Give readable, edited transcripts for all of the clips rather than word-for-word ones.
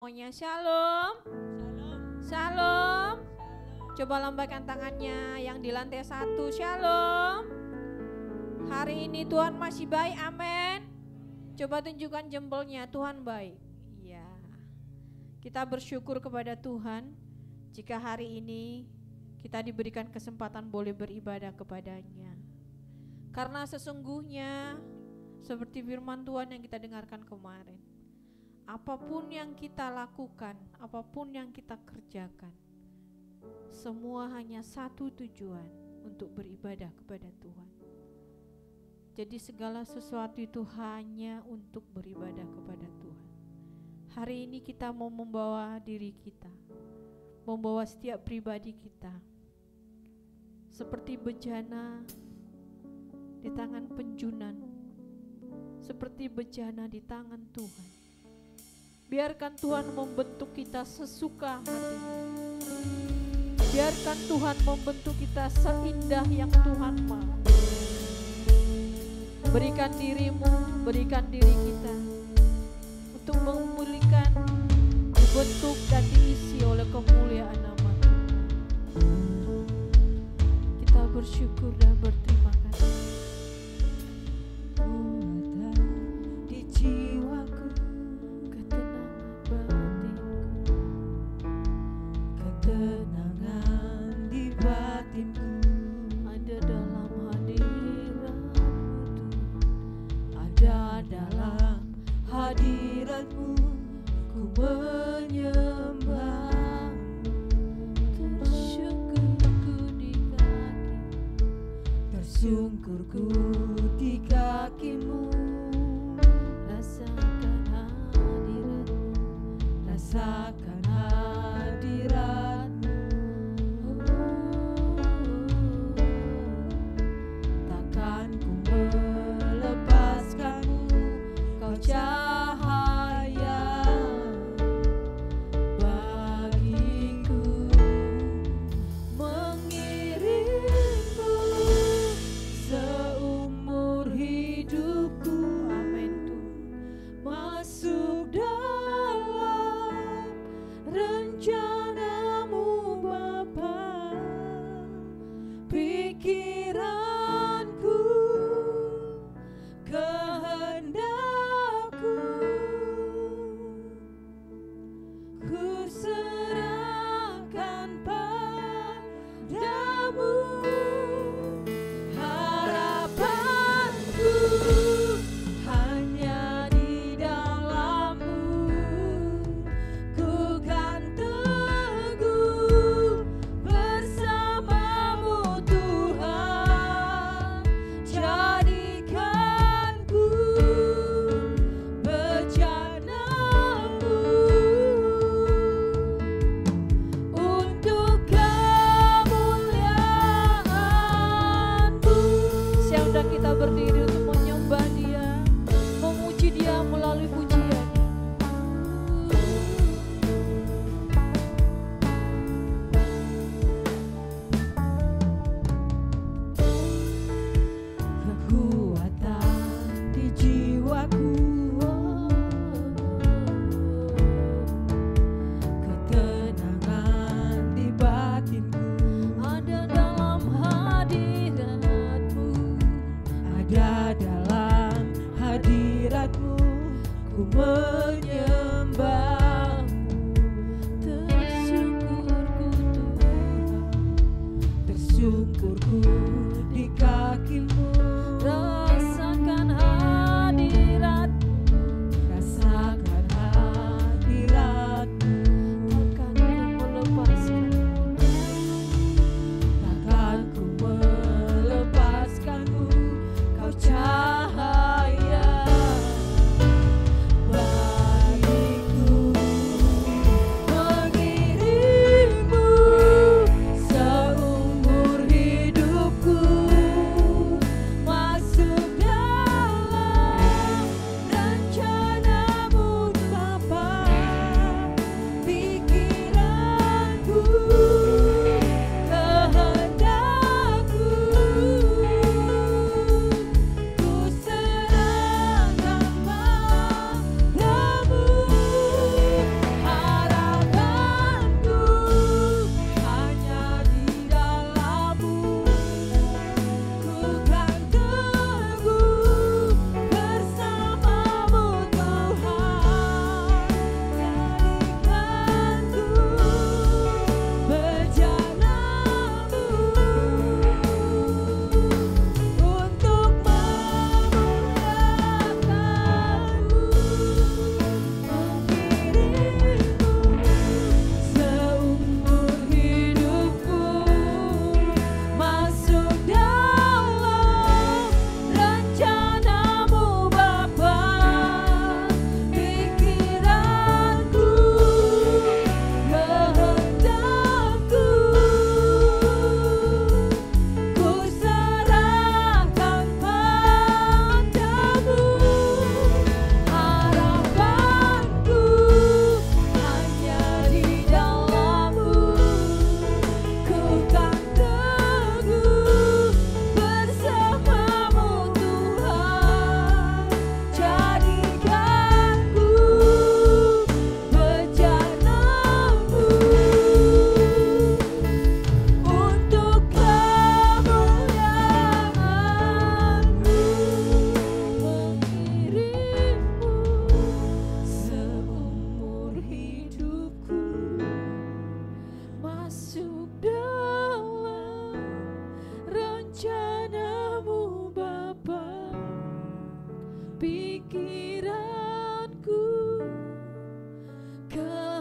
semuanya. Shalom. Shalom. Coba lambaikan tangannya yang di lantai 1. Shalom. Hari ini Tuhan masih baik, amin. Coba tunjukkan jempolnya, Tuhan baik. Iya. Kita bersyukur kepada Tuhan jika hari ini kita diberikan kesempatan boleh beribadah kepadanya. Karena sesungguhnya seperti firman Tuhan yang kita dengarkan kemarin, apapun yang kita lakukan, apapun yang kita kerjakan, semua hanya satu tujuan, untuk beribadah kepada Tuhan. Jadi segala sesuatu itu hanya untuk beribadah kepada Tuhan. Hari ini kita mau membawa diri kita, membawa setiap pribadi kita seperti bejana di tangan penjunan, seperti bejana di tangan Tuhan. Biarkan Tuhan membentuk kita sesuka hati. Biarkan Tuhan membentuk kita seindah yang Tuhan mau. Berikan dirimu, berikan diri kita untuk memulihkan, dibentuk dan diisi oleh kemuliaan nama Tuhan. Kita bersyukur dan berterima kasih. Di jiwaku ketenangan di batinku, ada dalam hadirat-Mu, ada dalam hadirat-Mu, ku menyembah. Tersungkurku di kaki-Mu, rasakan hadirat-Mu, rasakan hadirat-Mu. Takkan ku melepaskan-Mu, Kau cahaya bagiku, mengiringku seumur hidupku. amin Tuhan. Masuk dalam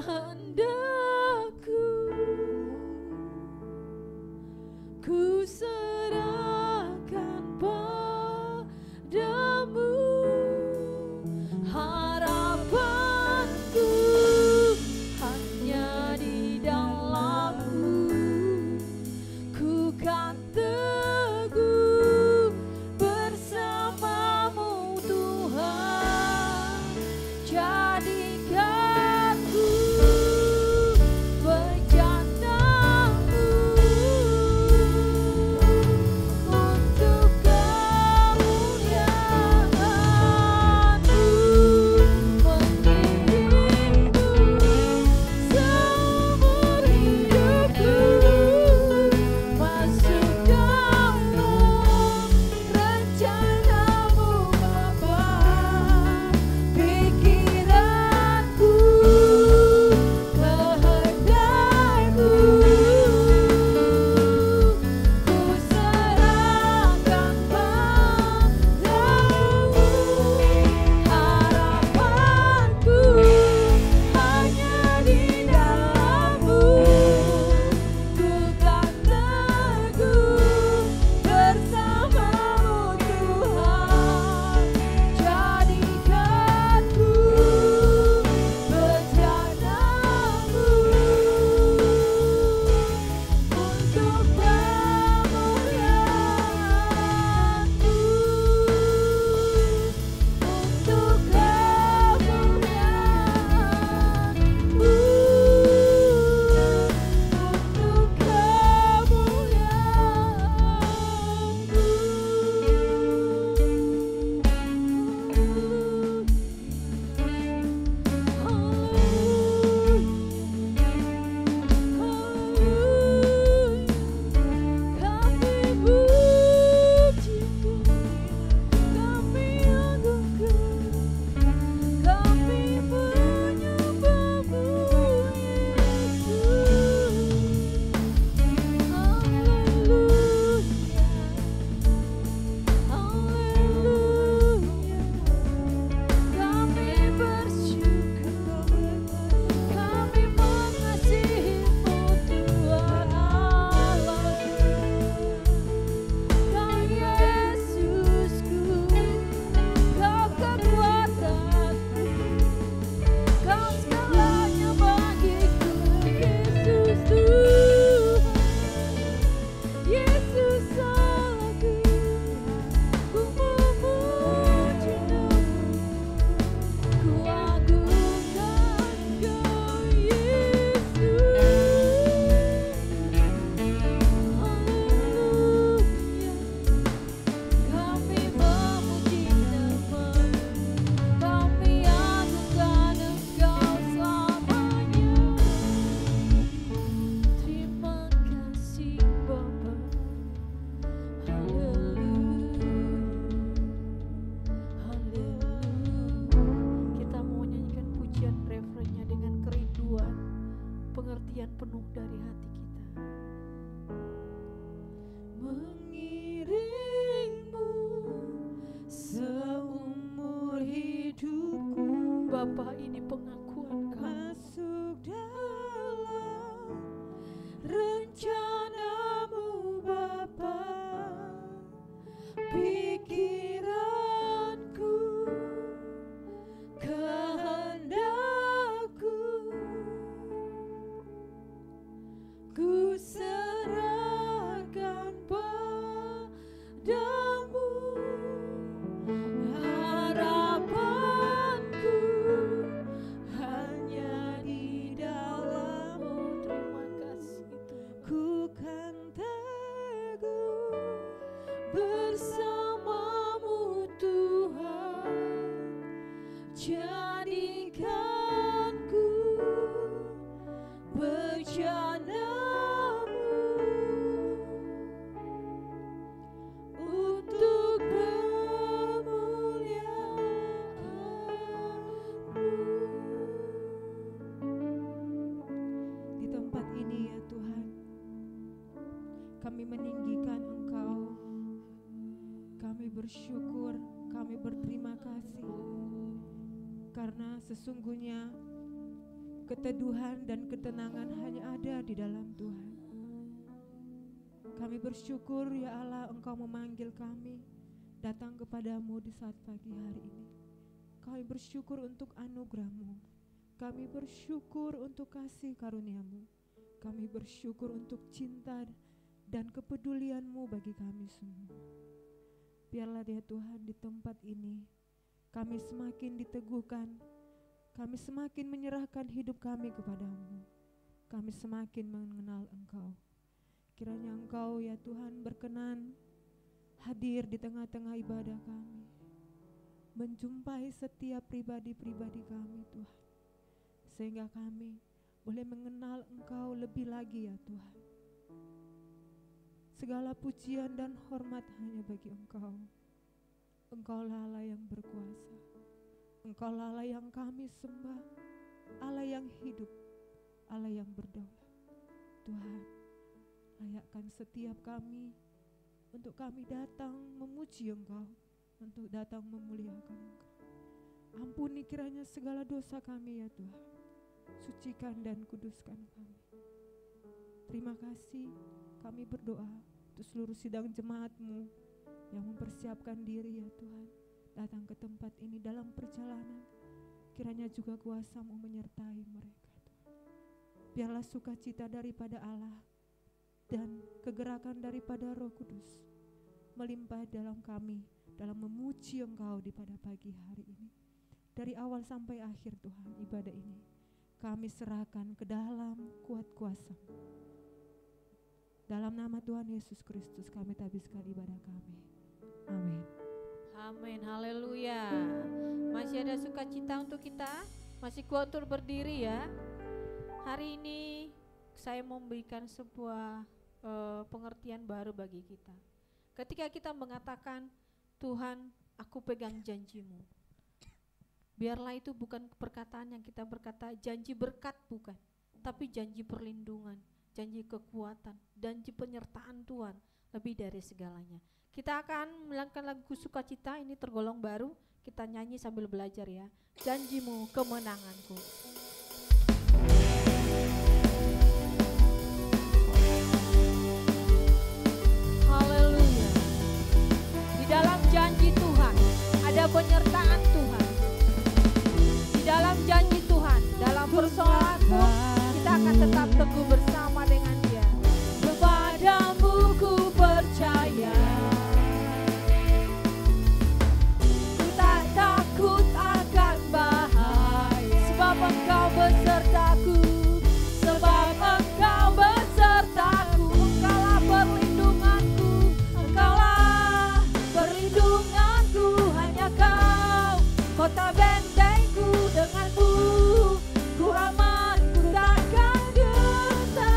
kehendakku, ku serahkan padamu. Harapanku hanya di dalam-Mu, ku kan teguh bersama-Mu Tuhan. Jadikanku bejana-Mu untuk kemuliaan-Mu, mengiringku seumur hidupku, masuk dalam rencana-Mu Bapa. Pikiranku, kehendakku, ku serahkan padamu. Harapanku hanya di dalam-Mu, ku kan teguh bersama-Mu Tuhan. Jadikanku bejana-Mu untuk kemuliaan-Mu, untuk kemuliaan-Mu, untuk kami pujimu, kami agungkan, kami menyembah-Mu Yesus. Haleluya, haleluya. Kami bersyukur, kami mengasihi-Mu Tuhan Allah. Kau Yesusku, Kau kekuatanku, Kau segalanya bagiku. Yesus Tuhan, Yesus Allahku, ku memuji-Mu, ku agungkan Kau Yesus. Haleluya, kami memuji nama-Mu, kami agungkan Engkau selamanya. Terima kasih Bapa. Haleluya, haleluya. Kita mau nyanyikan pujian refrennya dengan kerinduan, pengertian penuh dari hati kita. Mengiringmu seumur hidupku, Bapa, ini pengakuan Kami. Masuk dalam rencana-Mu Bapa. Pikiranku, kehendakku, ku serahkan padamu. Harapanku hanya di dalam-Mu. Terima kasih Tuhan. Ku kan teguh bersama-Mu Tuhan. Jadikanku bejana-Mu untuk kemuliaan-Mu. Di tempat ini ya Tuhan, kami meninggikan Engkau, kami bersyukur, kami berterima kasih, karena sesungguhnya Keteduhan dan ketenangan hanya ada di dalam Tuhan. Kami bersyukur ya Allah, Engkau memanggil kami datang kepadamu di saat pagi hari ini. Kami bersyukur untuk anugerah-Mu. Kami bersyukur untuk kasih karunia-Mu. Kami bersyukur untuk cinta dan kepedulian-Mu bagi kami semua. Biarlah ya Tuhan, di tempat ini kami semakin diteguhkan, kami semakin menyerahkan hidup kami kepadamu. Kami semakin mengenal Engkau. Kiranya Engkau ya Tuhan berkenan hadir di tengah-tengah ibadah kami, menjumpai setiap pribadi-pribadi kami Tuhan, sehingga kami boleh mengenal Engkau lebih lagi ya Tuhan. Segala pujian dan hormat hanya bagi Engkau. Engkaulah Allah yang berkuasa. Engkaulah Allah yang kami sembah, Allah yang hidup, Allah yang berdaulat. Tuhan, layakkan setiap kami untuk kami datang memuji Engkau, untuk datang memuliakan Engkau. Ampuni kiranya segala dosa kami ya Tuhan. Sucikan dan kuduskan kami. Terima kasih, kami berdoa untuk seluruh sidang jemaat-Mu yang mempersiapkan diri ya Tuhan, datang ke tempat ini dalam perjalanan. Kiranya juga kuasa-Mu menyertai mereka Tuhan. Biarlah sukacita daripada Allah dan kegerakan daripada Roh Kudus melimpah dalam kami, dalam memuji Engkau di pada pagi hari ini. Dari awal sampai akhir Tuhan, ibadah ini kami serahkan ke dalam kuat kuasa. Dalam nama Tuhan Yesus Kristus kami tabiskan ibadah kami. Amin. Amin, haleluya. Masih ada sukacita untuk kita, masih kuat untuk berdiri ya. Hari ini saya memberikan sebuah pengertian baru bagi kita. Ketika kita mengatakan, Tuhan aku pegang janji-Mu, biarlah itu bukan perkataan yang kita berkata janji berkat, bukan, tapi janji perlindungan, janji kekuatan, janji penyertaan Tuhan lebih dari segalanya. Kita akan melangkah lagu sukacita, ini tergolong baru, kita nyanyi sambil belajar ya. Janji-Mu kemenanganku. Haleluya. Di dalam janji Tuhan ada penyertaan Tuhan. Di dalam janji Tuhan, dalam persoalan pun kita akan tetap teguh bersama dengan Dia. Kepadamu ku percaya, ku tak takut akan bahaya, sebab Engkau besertaku, sebab Engkau besertaku. Engkaulah perlindunganku, Engkaulah perlindunganku, hanya Kau kota bentengku. Denganmu ku aman, ku takkan gentar.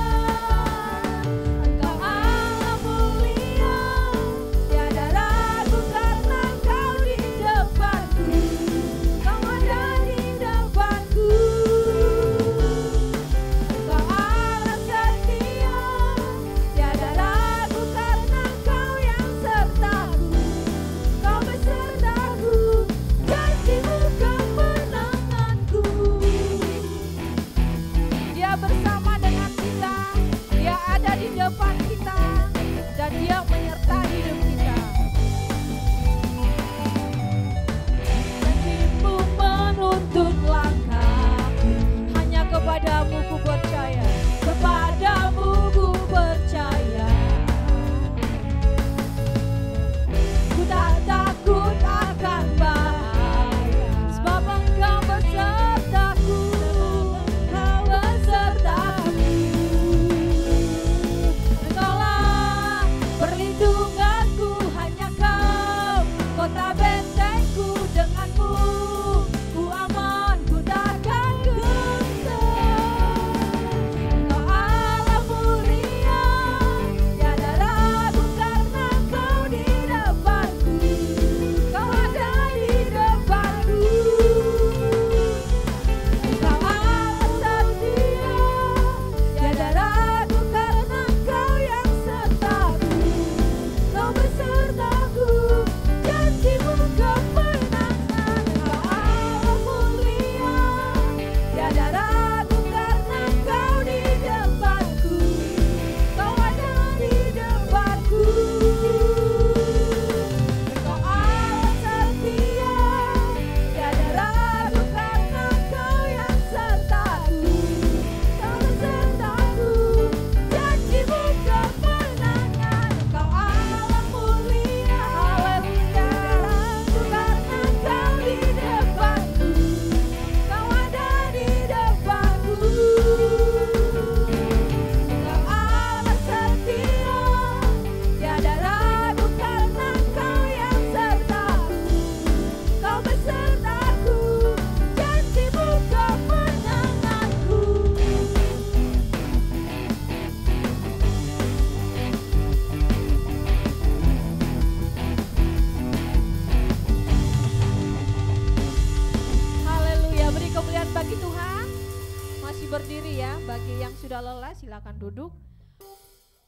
berdiri ya, bagi yang sudah lelah silakan duduk.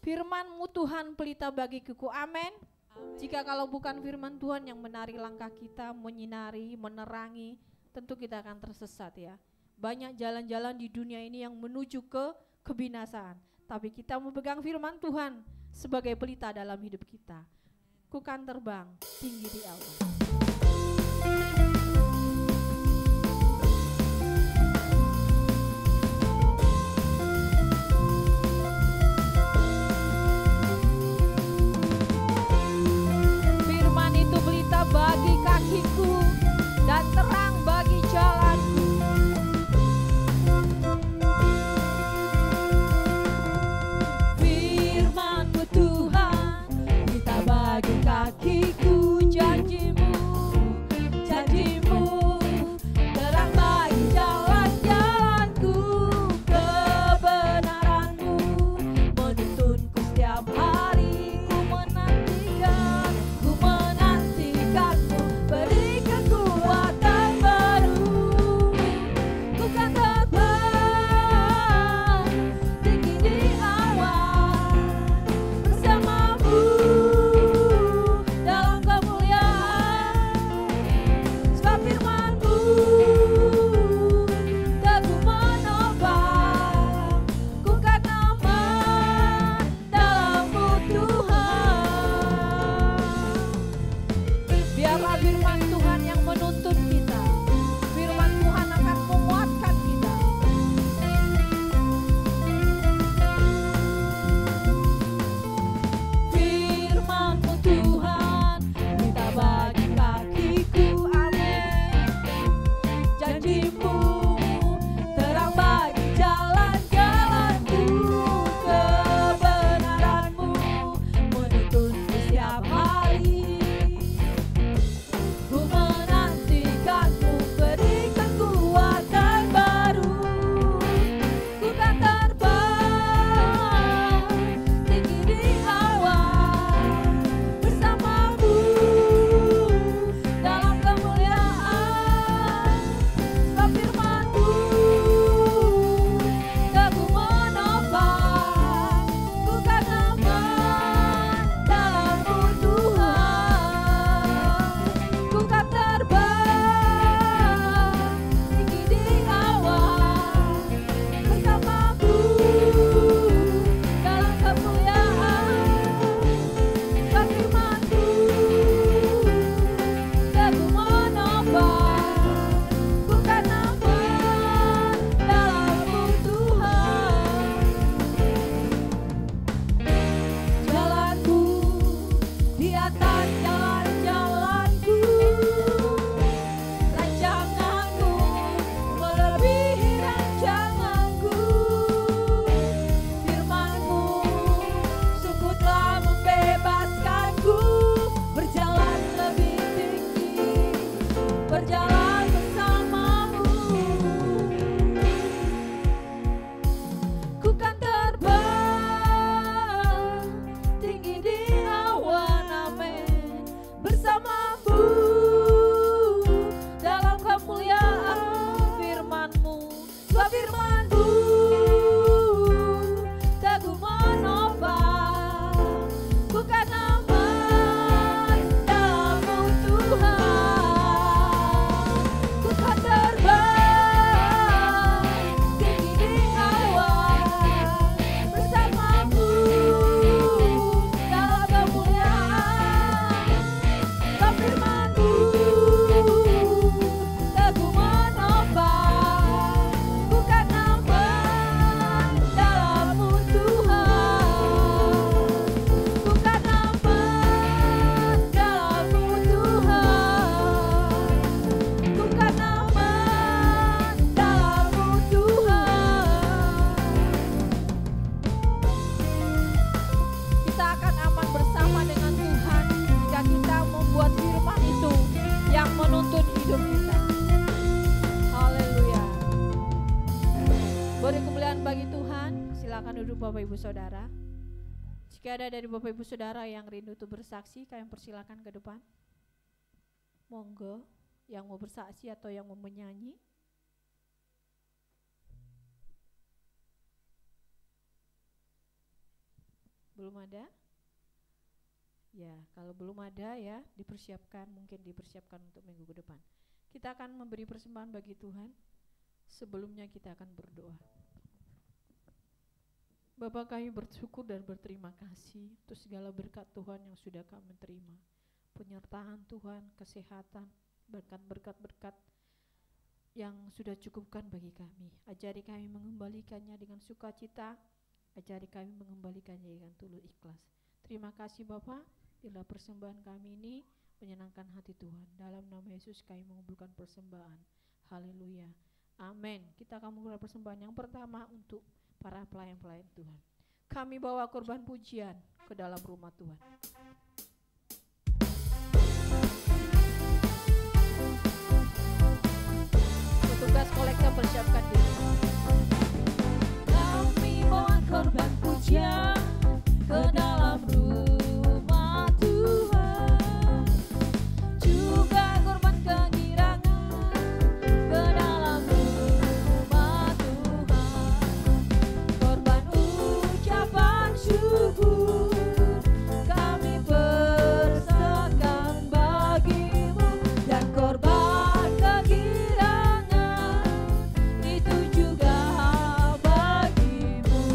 Firman-Mu Tuhan pelita bagiku, amin. Jika kalau bukan firman Tuhan yang menarik langkah kita, menyinari, menerangi, tentu kita akan tersesat ya. Banyak jalan-jalan di dunia ini yang menuju ke kebinasaan, tapi kita memegang firman Tuhan sebagai pelita dalam hidup kita. Ku kan terbang tinggi di awan. Firman itu pelita bagi kakiku dan terang bagi jalanku. Firman-Mu Tuhan pelita bagi kakiku, janji-Mu terang bagi jalan-jalanku. Kebenaran-Mu menuntunku setiap hari. Ku menantikan-Mu, beri kekuatan baru. Ku kan terbang tinggi di awan bersama-Mu dalam kemuliaan. Sebab firman-Mu teguh menopang, ku kan aman dalam-Mu Tuhan. Biarlah firman Tuhan yang menuntun kita. Firman Tuhan akan menguatkan kita. Firman-Mu Tuhan pelita bagi kakiku, amin. Janji-Mu terang bagi jalan-jalanku. Kebenaran-Mu menuntunku setiap hari. Ku menantikan-Mu, beri kekuatan baru. Ku kan terbang tinggi di awan bersama-Mu dalam kemuliaan. Sebab firman-Mu teguh menopang, ku kan aman dalam-Mu Tuhan. Ku kan terbang tinggi di awan bersama-Mu dalam kemuliaan. Sebab firman-Mu teguh menopang, ku kan aman dalam-Mu Tuhan. Jalanku di atas jalan-jalanku, rancanganku melebihi rancanganku. Firman-Mu sungguh telah membebaskanku, berjalan lebih tinggi, berjalan bersama-Mu. Ku kan terbang tinggi di awan, amin. Bersama-Mu dalam kemuliaan. Firman-Mu, sebab firman-Mu teguh menopang, ku kan aman dalam-Mu Tuhan. Ku kan terbang tinggi di awan bersama-Mu dalam kemuliaan. Sebab firman-Mu teguh menopang, ku kan aman dalam-Mu Tuhan. Ku kan aman dalam-Mu Tuhan. Ku kan aman dalam-Mu Tuhan. Kita akan aman bersama dengan Tuhan jika kita membuat firman itu yang menuntun hidup kita. Haleluya. Beri kemuliaan bagi Tuhan. Silakan duduk Bapak Ibu Saudara. Jika ada dari Bapak Ibu Saudara yang rindu untuk bersaksi, kalian persilakan ke depan. Monggo, yang mau bersaksi atau yang mau menyanyi. Belum ada? Ya, kalau belum ada ya dipersiapkan, mungkin dipersiapkan untuk minggu ke depan. Kita akan memberi persembahan bagi Tuhan. Sebelumnya kita akan berdoa. Bapa, kami bersyukur dan berterima kasih untuk segala berkat Tuhan yang sudah kami terima. Penyertaan Tuhan, kesehatan, bahkan berkat-berkat yang sudah cukupkan bagi kami. Ajari kami mengembalikannya dengan sukacita, ajari kami mengembalikannya dengan tulus ikhlas. Terima kasih Bapa, bila persembahan kami ini menyenangkan hati Tuhan. Dalam nama Yesus kami mengumpulkan persembahan. Haleluya. Amin. Kita akan memulai persembahan yang pertama untuk para pelayan-pelayan Tuhan. Kami bawa korban pujian ke dalam rumah Tuhan. Petugas kolektor persiapkan diri. Kami bawa korban pujian ke dalam rumah Tuhan, juga korban kegirangan ke dalam rumah Tuhan, korban ucapan syukur kami persembahkan bagimu, dan korban kegirangan itu juga bagimu.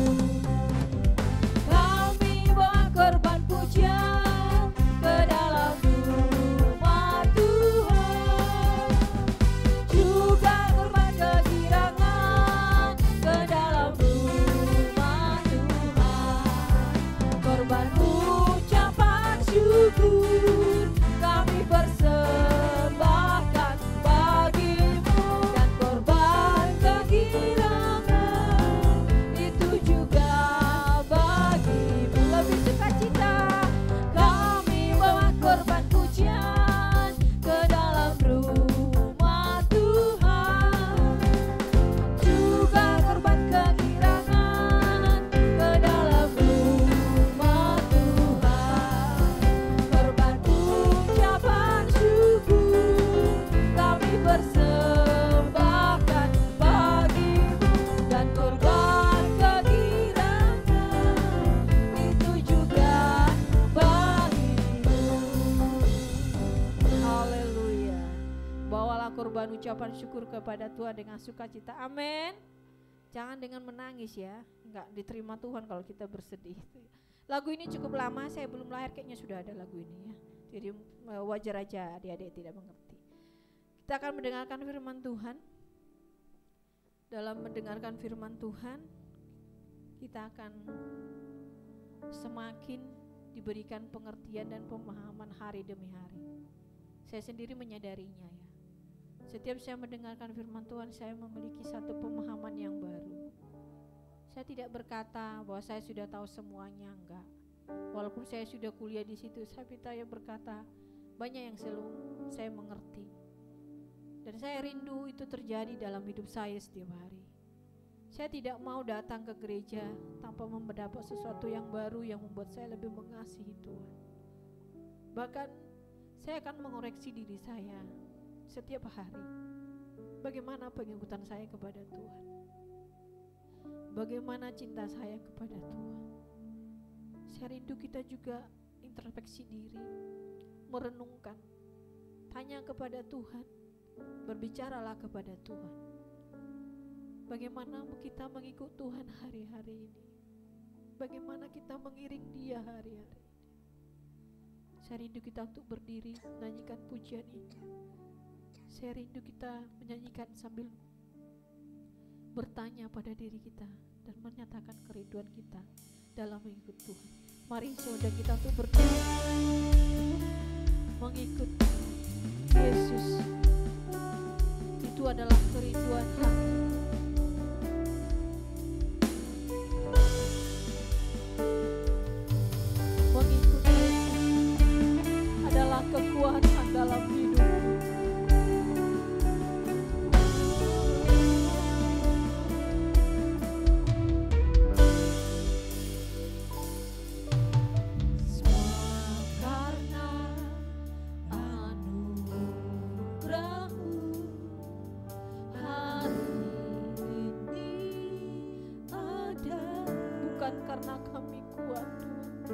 Kami bawa korban pujian ke dalam rumah Tuhan, juga korban kegirangan ke dalam rumah Tuhan, korban ucapan syukur kami persembahkan bagimu, dan korban kegirangan itu juga bagimu. Lebih sukacita kami bawa korban pujian ke dalam rumah Tuhan, juga korban kegirangan ke dalam rumah Tuhan, korban ucapan syukur kami persembahkan bagimu, dan korban kegirangan itu juga bagimu. Haleluya. Bawalah korban ucapan syukur kepada Tuhan dengan sukacita. Amin. Jangan dengan menangis ya, enggak diterima Tuhan kalau kita bersedih. Lagu ini cukup lama, saya belum lahir kayaknya sudah ada lagu ini ya. Jadi wajar aja adik-adik tidak mengerti. Kita akan mendengarkan firman Tuhan. Dalam mendengarkan firman Tuhan, kita akan semakin diberikan pengertian dan pemahaman hari demi hari. Saya sendiri menyadarinya ya. Setiap saya mendengarkan firman Tuhan, saya memiliki satu pemahaman yang baru. Saya tidak berkata bahwa saya sudah tahu semuanya, enggak. Walaupun saya sudah kuliah di situ, saya berkata banyak yang selalu saya mengerti. Dan saya rindu itu terjadi dalam hidup saya setiap hari. Saya tidak mau datang ke gereja tanpa mendapat sesuatu yang baru yang membuat saya lebih mengasihi Tuhan. Bahkan saya akan mengoreksi diri saya setiap hari. Bagaimana pengikutan saya kepada Tuhan? Bagaimana cinta saya kepada Tuhan? Saya rindu kita juga introspeksi diri, merenungkan, tanya kepada Tuhan, berbicaralah kepada Tuhan. Bagaimana kita mengikut Tuhan hari-hari ini? Bagaimana kita mengiring Dia hari-hari ini? Saya rindu kita untuk berdiri menyanyikan pujian ini. Saya rindu kita menyanyikan sambil bertanya pada diri kita dan menyatakan kerinduan kita dalam mengikut Tuhan. Mari saudara kita untuk berdiri mengikut Yesus. Itu adalah kerinduan hati. Mengikut Yesus adalah kekuatan dalam hidup. Karena kami kuat Tuhan,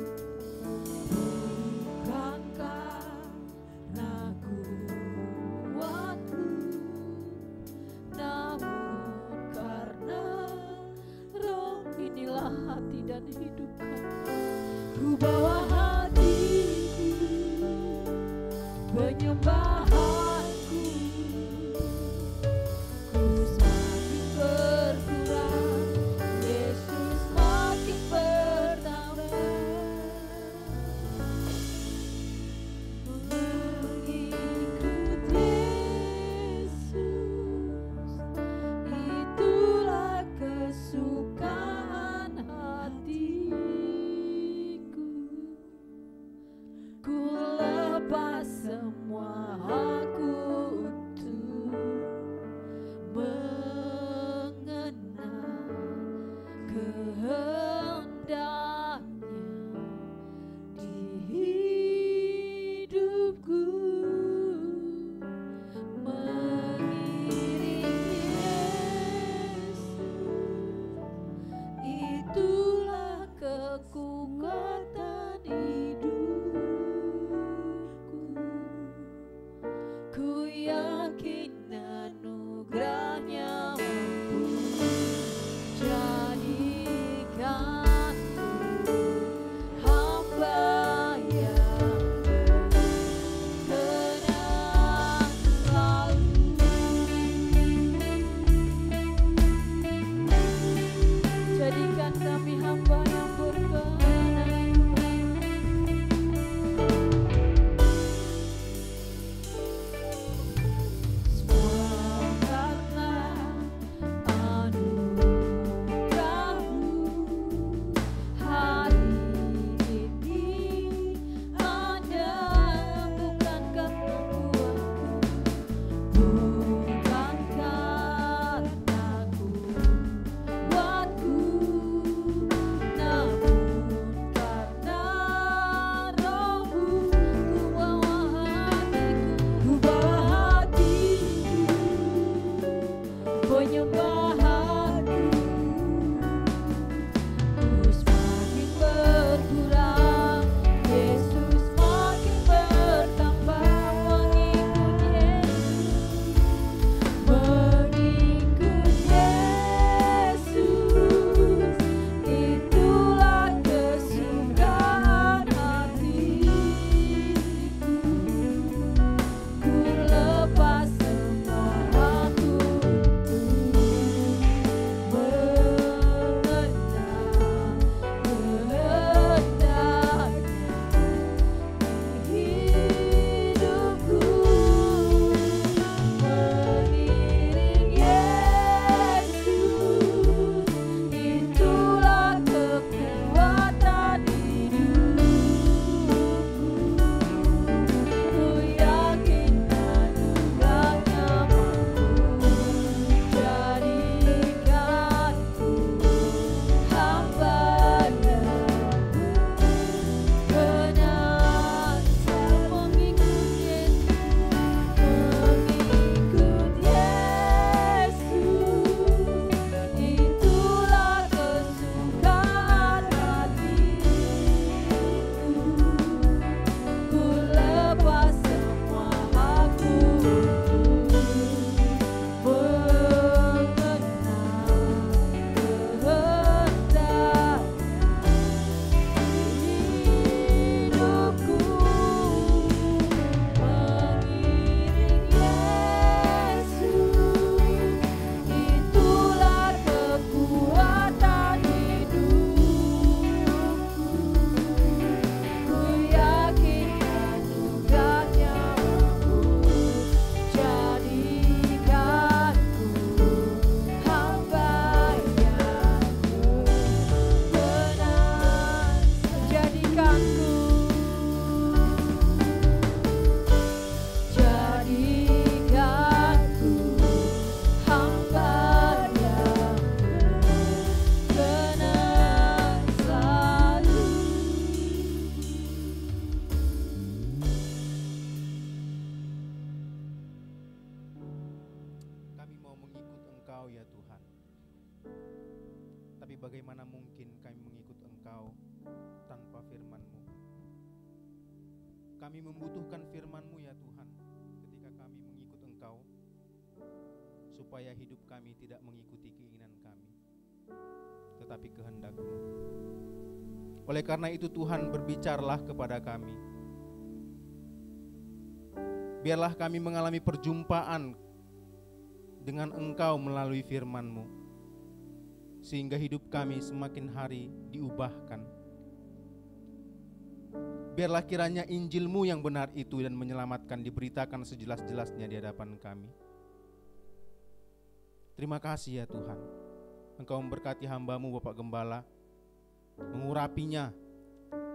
Engkau ya Tuhan. Tapi bagaimana mungkin kami mengikut Engkau tanpa firman-Mu. Kami membutuhkan firman-Mu ya Tuhan, ketika kami mengikut Engkau, supaya hidup kami tidak mengikuti keinginan kami, tetapi kehendak-Mu. Oleh karena itu Tuhan, berbicaralah kepada kami. Biarlah kami mengalami perjumpaan dengan Engkau melalui firman-Mu, sehingga hidup kami semakin hari diubahkan. Biarlah kiranya Injil-Mu yang benar itu dan menyelamatkan diberitakan sejelas-jelasnya di hadapan kami. Terima kasih ya Tuhan, Engkau memberkati hamba-Mu Bapak Gembala, mengurapinya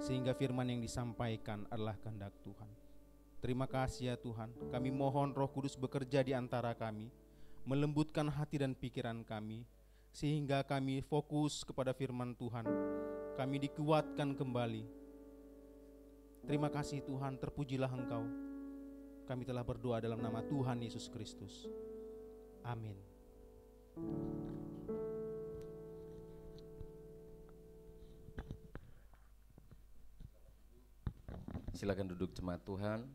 sehingga firman yang disampaikan adalah kehendak Tuhan. Terima kasih ya Tuhan, kami mohon Roh Kudus bekerja di antara kami, melembutkan hati dan pikiran kami, sehingga kami fokus kepada firman Tuhan, kami dikuatkan kembali. Terima kasih Tuhan, terpujilah Engkau. Kami telah berdoa dalam nama Tuhan Yesus Kristus. Amin. Silakan duduk jemaat Tuhan.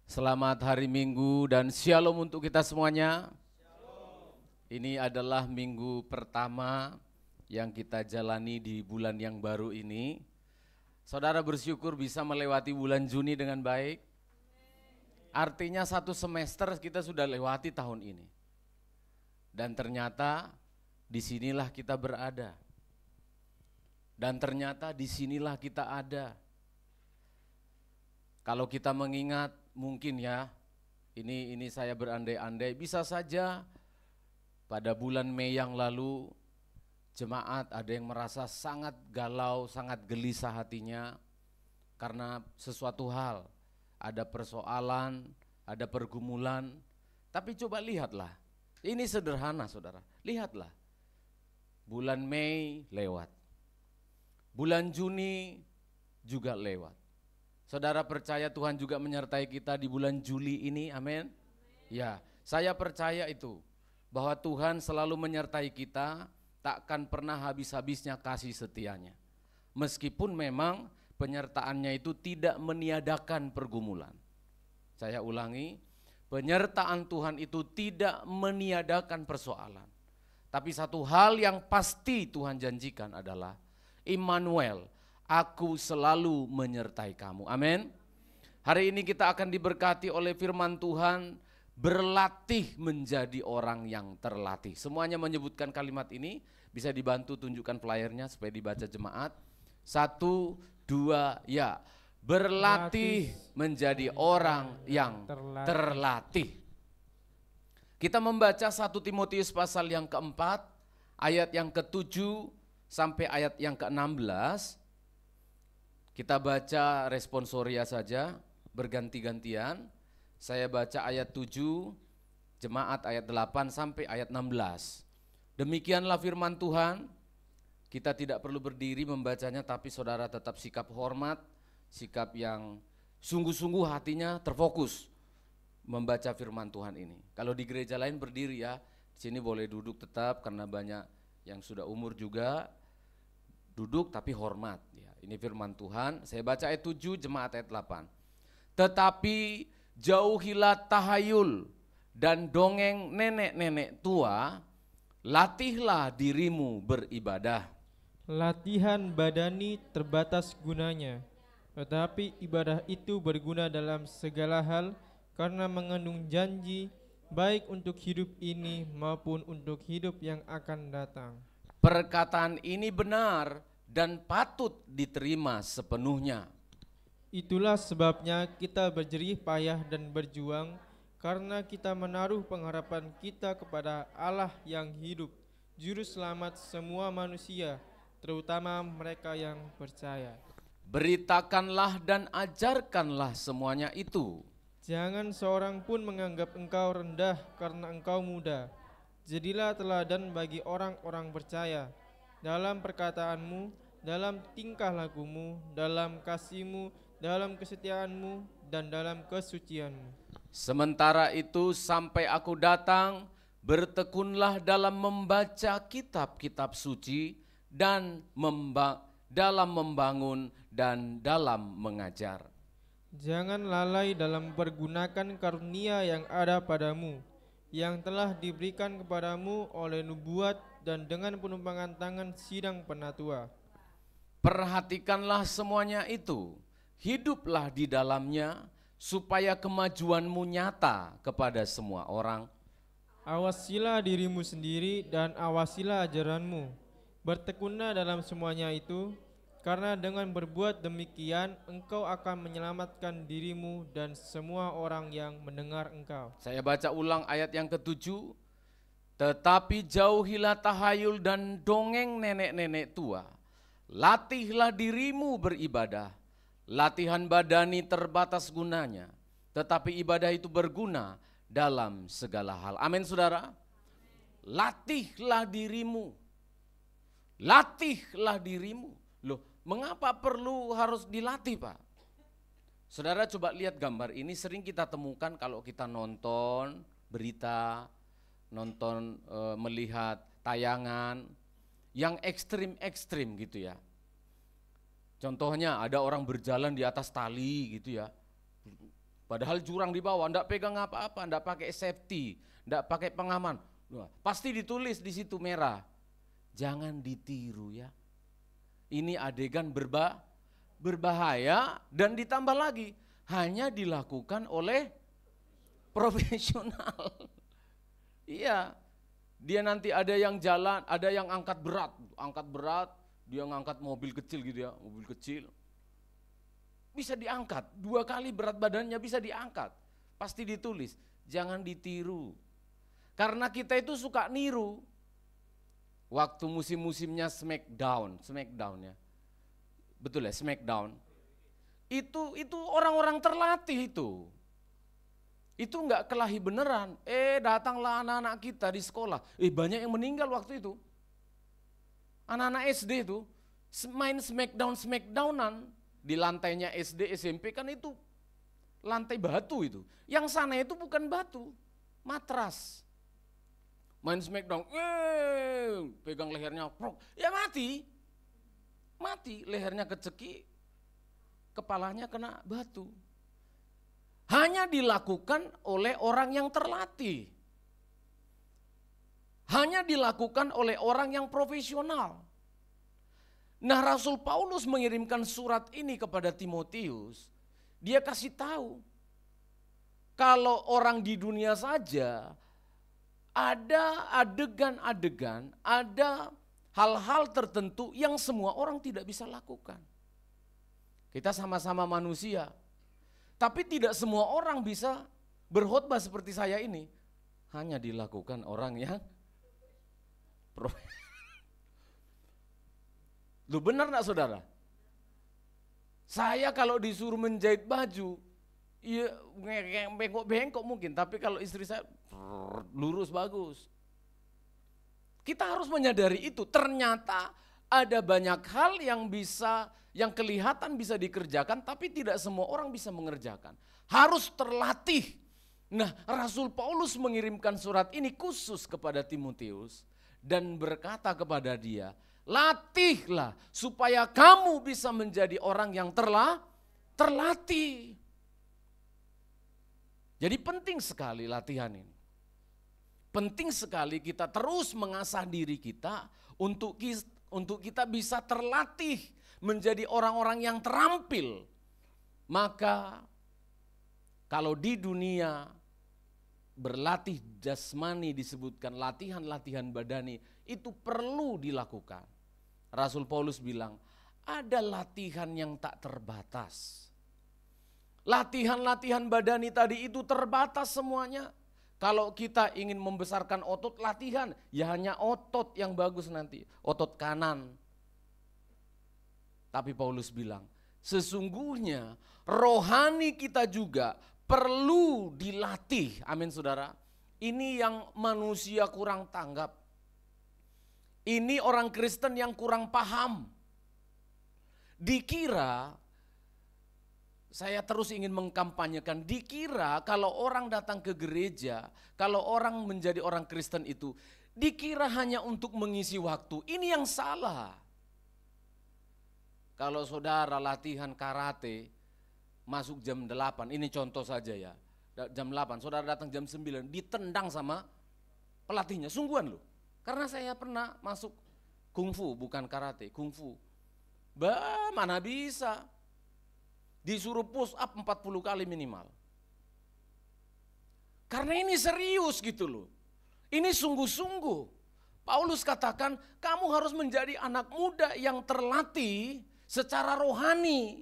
Selamat hari Minggu dan shalom untuk kita semuanya. Ini adalah minggu pertama yang kita jalani di bulan yang baru ini. Saudara bersyukur bisa melewati bulan Juni dengan baik. Artinya 1 semester kita sudah lewati tahun ini. Dan ternyata disinilah kita berada. Dan ternyata disinilah kita ada. Kalau kita mengingat mungkin ya, ini saya berandai-andai, bisa saja pada bulan Mei yang lalu jemaat ada yang merasa sangat galau, sangat gelisah hatinya karena sesuatu hal, ada persoalan, ada pergumulan. Tapi coba lihatlah, ini sederhana saudara, lihatlah. Bulan Mei lewat, bulan Juni juga lewat. Saudara percaya Tuhan juga menyertai kita di bulan Juli ini, amin? Ya, saya percaya itu, bahwa Tuhan selalu menyertai kita, takkan pernah habis-habisnya kasih setianya. Meskipun memang penyertaannya itu tidak meniadakan pergumulan. Saya ulangi, penyertaan Tuhan itu tidak meniadakan persoalan. Tapi satu hal yang pasti Tuhan janjikan adalah, Immanuel, aku selalu menyertai kamu. Amin. Hari ini kita akan diberkati oleh firman Tuhan, berlatih menjadi orang yang terlatih. Semuanya menyebutkan kalimat ini, bisa dibantu tunjukkan flyernya supaya dibaca jemaat. 1, 2, ya. Berlatih menjadi orang yang terlatih. Kita membaca 1 Timotius pasal yang keempat, ayat yang ke-7 sampai ayat yang ke-16. Kita baca responsoria saja, berganti-gantian. Saya baca ayat 7, jemaat ayat 8 sampai ayat 16. Demikianlah firman Tuhan. Kita tidak perlu berdiri membacanya, tapi saudara tetap sikap hormat, sikap yang sungguh-sungguh hatinya terfokus membaca firman Tuhan ini. Kalau di gereja lain berdiri ya, di sini boleh duduk tetap karena banyak yang sudah umur juga. Duduk tapi hormat. Ya, ini firman Tuhan. Saya baca ayat 7, jemaat ayat 8. Tetapi jauhilah tahayul dan dongeng nenek-nenek tua, latihlah dirimu beribadah. Latihan badani terbatas gunanya, tetapi ibadah itu berguna dalam segala hal karena mengandung janji baik untuk hidup ini maupun untuk hidup yang akan datang. Perkataan ini benar dan patut diterima sepenuhnya. Itulah sebabnya kita berjerih payah dan berjuang, karena kita menaruh pengharapan kita kepada Allah yang hidup, Juru Selamat semua manusia, terutama mereka yang percaya. Beritakanlah dan ajarkanlah semuanya itu. Jangan seorang pun menganggap engkau rendah karena engkau muda. Jadilah teladan bagi orang-orang percaya, dalam perkataanmu, dalam tingkah lakumu, dalam kasihmu, dalam kesetiaanmu, dan dalam kesucianmu. Sementara itu sampai aku datang, bertekunlah dalam membaca kitab-kitab suci dan dalam membangun dan dalam mengajar. Jangan lalai dalam mempergunakan karunia yang ada padamu, yang telah diberikan kepadamu oleh nubuat dan dengan penumpangan tangan sidang penatua. Perhatikanlah semuanya itu, hiduplah di dalamnya, supaya kemajuanmu nyata kepada semua orang. Awasilah dirimu sendiri dan awasilah ajaranmu. Bertekunlah dalam semuanya itu, karena dengan berbuat demikian engkau akan menyelamatkan dirimu dan semua orang yang mendengar engkau. Saya baca ulang ayat yang ke-7. Tetapi jauhilah tahayul dan dongeng nenek-nenek tua. Latihlah dirimu beribadah. Latihan badani terbatas gunanya, tetapi ibadah itu berguna dalam segala hal. Amin saudara. Latihlah dirimu. Latihlah dirimu. Loh, mengapa perlu harus dilatih, Pak? Saudara coba lihat gambar ini, sering kita temukan kalau kita nonton berita, nonton melihat tayangan yang ekstrim-ekstrim gitu ya. Contohnya ada orang berjalan di atas tali gitu ya. Padahal jurang di bawah, enggak pegang apa-apa, enggak pakai safety, enggak pakai pengaman. Pasti ditulis di situ merah. Jangan ditiru ya. Ini adegan berbahaya dan ditambah lagi hanya dilakukan oleh profesional. Iya. Dia nanti ada yang jalan, ada yang angkat berat, dia ngangkat mobil kecil gitu ya, mobil kecil. Bisa diangkat, 2 kali berat badannya bisa diangkat. Pasti ditulis, jangan ditiru. Karena kita itu suka niru. Waktu musim-musimnya Smackdown ya. Betul ya, Smackdown. Itu orang-orang terlatih itu. Itu enggak kelahi beneran. Datanglah anak-anak kita di sekolah. Banyak yang meninggal waktu itu. Anak-anak SD itu main Smackdownan di lantainya SD, SMP kan itu lantai batu itu. Yang sana itu bukan batu, matras. Main Smackdown, pegang lehernya, ya mati, lehernya kecekik, kepalanya kena batu. Hanya dilakukan oleh orang yang terlatih. Hanya dilakukan oleh orang yang profesional. Nah, Rasul Paulus mengirimkan surat ini kepada Timotius. Dia kasih tahu, kalau orang di dunia saja ada adegan-adegan, ada hal-hal tertentu yang semua orang tidak bisa lakukan. Kita sama-sama manusia, tapi tidak semua orang bisa berkhotbah seperti saya ini. Hanya dilakukan orang yang Lu benar enggak saudara? Saya kalau disuruh menjahit baju, ya bengkok-bengkok mungkin, tapi kalau istri saya lurus bagus. Kita harus menyadari itu, ternyata ada banyak hal yang kelihatan bisa dikerjakan, tapi tidak semua orang bisa mengerjakan. Harus terlatih. Nah, Rasul Paulus mengirimkan surat ini khusus kepada Timotius dan berkata kepada dia, latihlah supaya kamu bisa menjadi orang yang terlatih. Jadi penting sekali latihan ini. Penting sekali kita terus mengasah diri kita untuk kita bisa terlatih menjadi orang-orang yang terampil. Maka kalau di dunia berlatih jasmani disebutkan latihan-latihan badani itu perlu dilakukan. Rasul Paulus bilang ada latihan yang tak terbatas. Latihan-latihan badani tadi itu terbatas semuanya. Kalau kita ingin membesarkan otot latihan, ya hanya otot yang bagus nanti, otot kanan. Tapi Paulus bilang, sesungguhnya rohani kita juga perlu dilatih. Amin saudara. Ini yang manusia kurang tanggap. Ini orang Kristen yang kurang paham. Dikira, saya terus ingin mengkampanyekan, dikira kalau orang datang ke gereja, kalau orang menjadi orang Kristen itu, dikira hanya untuk mengisi waktu. Ini yang salah. Kalau saudara latihan karate, masuk jam 8, ini contoh saja ya. Jam 8, saudara datang jam 9, ditendang sama pelatihnya, sungguhan loh. Karena saya pernah masuk kungfu, bukan karate, kungfu. Mana bisa. Disuruh push up 40 kali minimal. Karena ini serius gitu loh. Ini sungguh-sungguh. Paulus katakan, kamu harus menjadi anak muda yang terlatih secara rohani.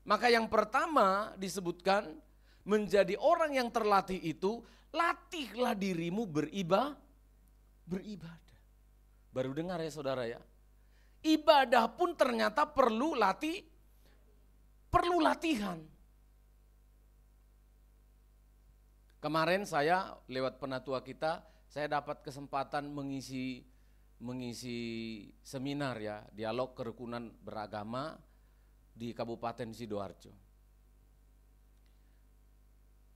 Maka yang pertama disebutkan, menjadi orang yang terlatih itu, latihlah dirimu beribadah. Baru dengar ya saudara ya. Ibadah pun ternyata perlu latihan. Kemarin saya lewat penatua kita, saya dapat kesempatan mengisi seminar ya, dialog kerukunan beragama di Kabupaten Sidoarjo.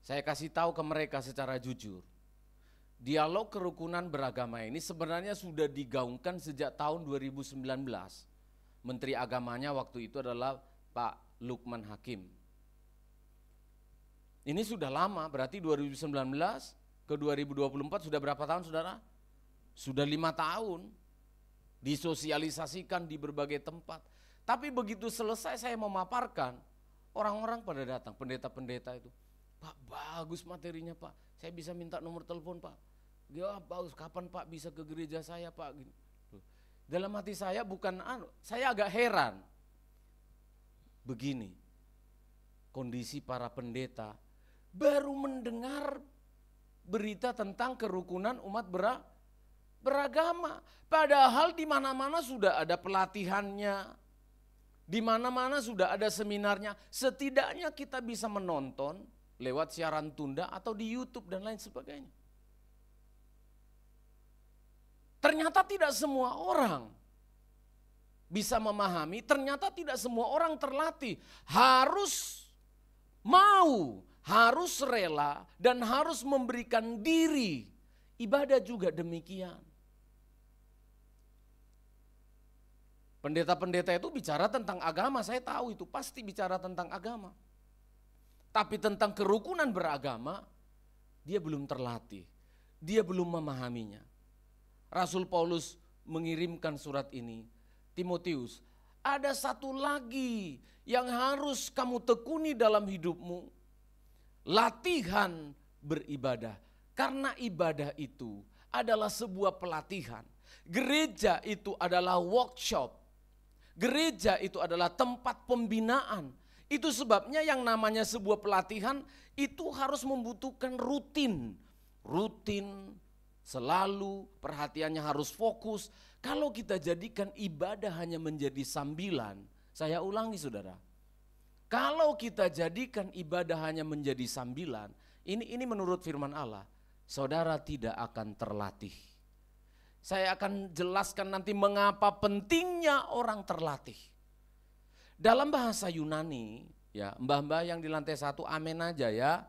Saya kasih tahu ke mereka secara jujur, dialog kerukunan beragama ini sebenarnya sudah digaungkan sejak tahun 2019. Menteri agamanya waktu itu adalah Pak Lukman Hakim. Ini sudah lama, berarti 2019 ke 2024 sudah berapa tahun saudara? Sudah 5 tahun. Disosialisasikan di berbagai tempat. Tapi begitu selesai saya memaparkan, orang-orang pada datang, pendeta-pendeta itu. Pak, bagus materinya Pak, saya bisa minta nomor telepon Pak. Ya bagus, kapan Pak bisa ke gereja saya Pak? Dalam hati saya saya agak heran. Begini, kondisi para pendeta baru mendengar berita tentang kerukunan umat beragama. Padahal di mana-mana sudah ada pelatihannya, di mana-mana sudah ada seminarnya. Setidaknya kita bisa menonton lewat siaran tunda atau di YouTube dan lain sebagainya. Ternyata tidak semua orang bisa memahami, ternyata tidak semua orang terlatih. Harus mau, harus rela, dan harus memberikan diri. Ibadah juga demikian. Pendeta-pendeta itu bicara tentang agama, saya tahu itu pasti bicara tentang agama. Tapi tentang kerukunan beragama, dia belum terlatih, dia belum memahaminya. Rasul Paulus mengirimkan surat ini, Timotius, ada satu lagi yang harus kamu tekuni dalam hidupmu, latihan beribadah. Karena ibadah itu adalah sebuah pelatihan. Gereja itu adalah workshop. Gereja itu adalah tempat pembinaan. Itu sebabnya yang namanya sebuah pelatihan itu harus membutuhkan rutin. Rutin, selalu perhatiannya harus fokus. Kalau kita jadikan ibadah hanya menjadi sambilan, saya ulangi saudara. Kalau kita jadikan ibadah hanya menjadi sambilan, ini menurut firman Allah, saudara tidak akan terlatih. Saya akan jelaskan nanti mengapa pentingnya orang terlatih. Dalam bahasa Yunani, ya mbah-mbah yang di lantai 1 amin aja ya.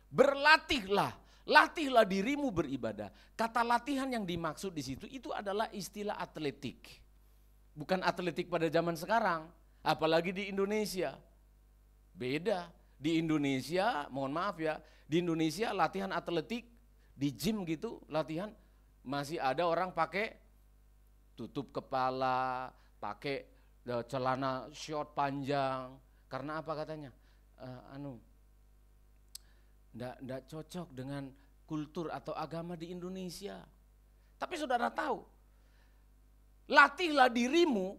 Berlatihlah, latihlah dirimu beribadah. Kata latihan yang dimaksud di situ itu adalah istilah atletik. Bukan atletik pada zaman sekarang, apalagi di Indonesia. Beda. Di Indonesia, mohon maaf ya, di Indonesia latihan atletik di gym gitu, latihan masih ada orang pakai tutup kepala, pakai celana short panjang. Karena apa katanya? Nggak cocok dengan kultur atau agama di Indonesia. Tapi saudara tahu, latihlah dirimu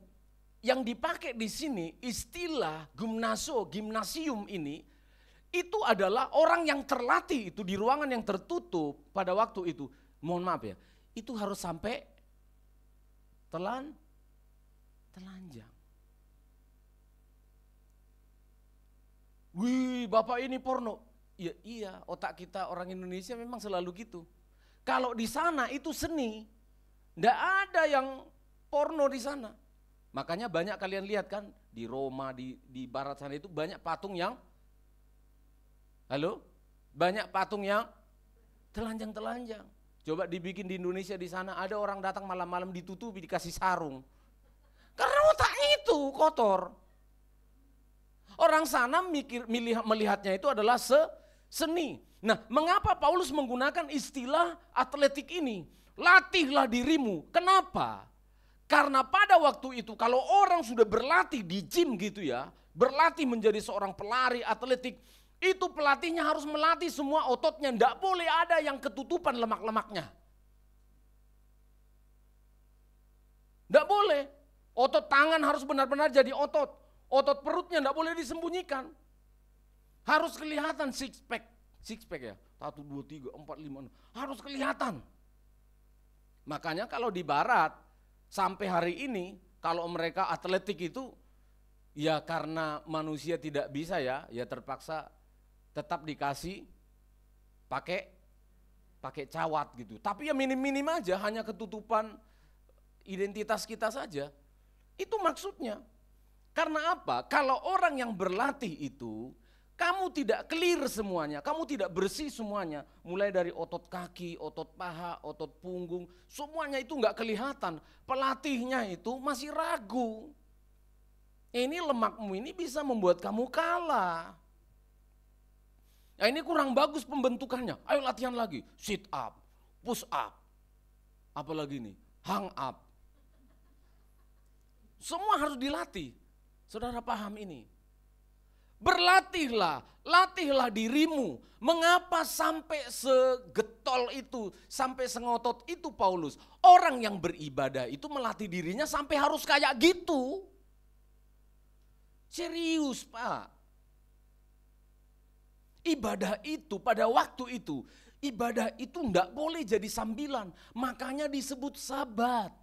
yang dipakai di sini istilah gimnasium ini, itu adalah orang yang terlatih itu di ruangan yang tertutup pada waktu itu. Mohon maaf ya, itu harus sampai telanjang. Wih, Bapak ini porno. Ya, iya, otak kita orang Indonesia memang selalu gitu. Kalau di sana itu seni, enggak ada yang porno di sana. Makanya banyak kalian lihat kan di Roma, di barat sana itu banyak patung yang banyak patung yang telanjang-telanjang. Coba dibikin di Indonesia di sana, ada orang datang malam-malam ditutupi dikasih sarung. Karena otaknya itu kotor. Orang sana melihatnya itu adalah seni. Nah, mengapa Paulus menggunakan istilah atletik ini? Latihlah dirimu. Kenapa? Karena pada waktu itu kalau orang sudah berlatih di gym gitu ya, berlatih menjadi seorang pelari atletik, itu pelatihnya harus melatih semua ototnya, enggak boleh ada yang ketutupan lemak-lemaknya. Enggak boleh. Otot tangan harus benar-benar jadi otot. Otot perutnya enggak boleh disembunyikan. Harus kelihatan six pack ya. 1, 2, 3, 4, 5. Harus kelihatan. Makanya kalau di barat sampai hari ini kalau mereka atletik itu ya karena manusia tidak bisa ya terpaksa tetap dikasih pakai cawat gitu. Tapi ya minim-minim aja, hanya ketutupan identitas kita saja. Itu maksudnya. Karena apa? Kalau orang yang berlatih itu, kamu tidak clear semuanya, kamu tidak bersih semuanya. Mulai dari otot kaki, otot paha, otot punggung, semuanya itu enggak kelihatan. Pelatihnya itu masih ragu. Ini lemakmu ini bisa membuat kamu kalah. Nah, ini kurang bagus pembentukannya. Ayo latihan lagi, sit up, push up. Apalagi nih, hang up. Semua harus dilatih. Saudara paham ini? Berlatihlah, latihlah dirimu. Mengapa sampai segetol itu, sampai sengotot itu Paulus? Orang yang beribadah itu melatih dirinya sampai harus kayak gitu. Serius Pak. Ibadah itu pada waktu itu, ibadah itu enggak boleh jadi sambilan. Makanya disebut sabat.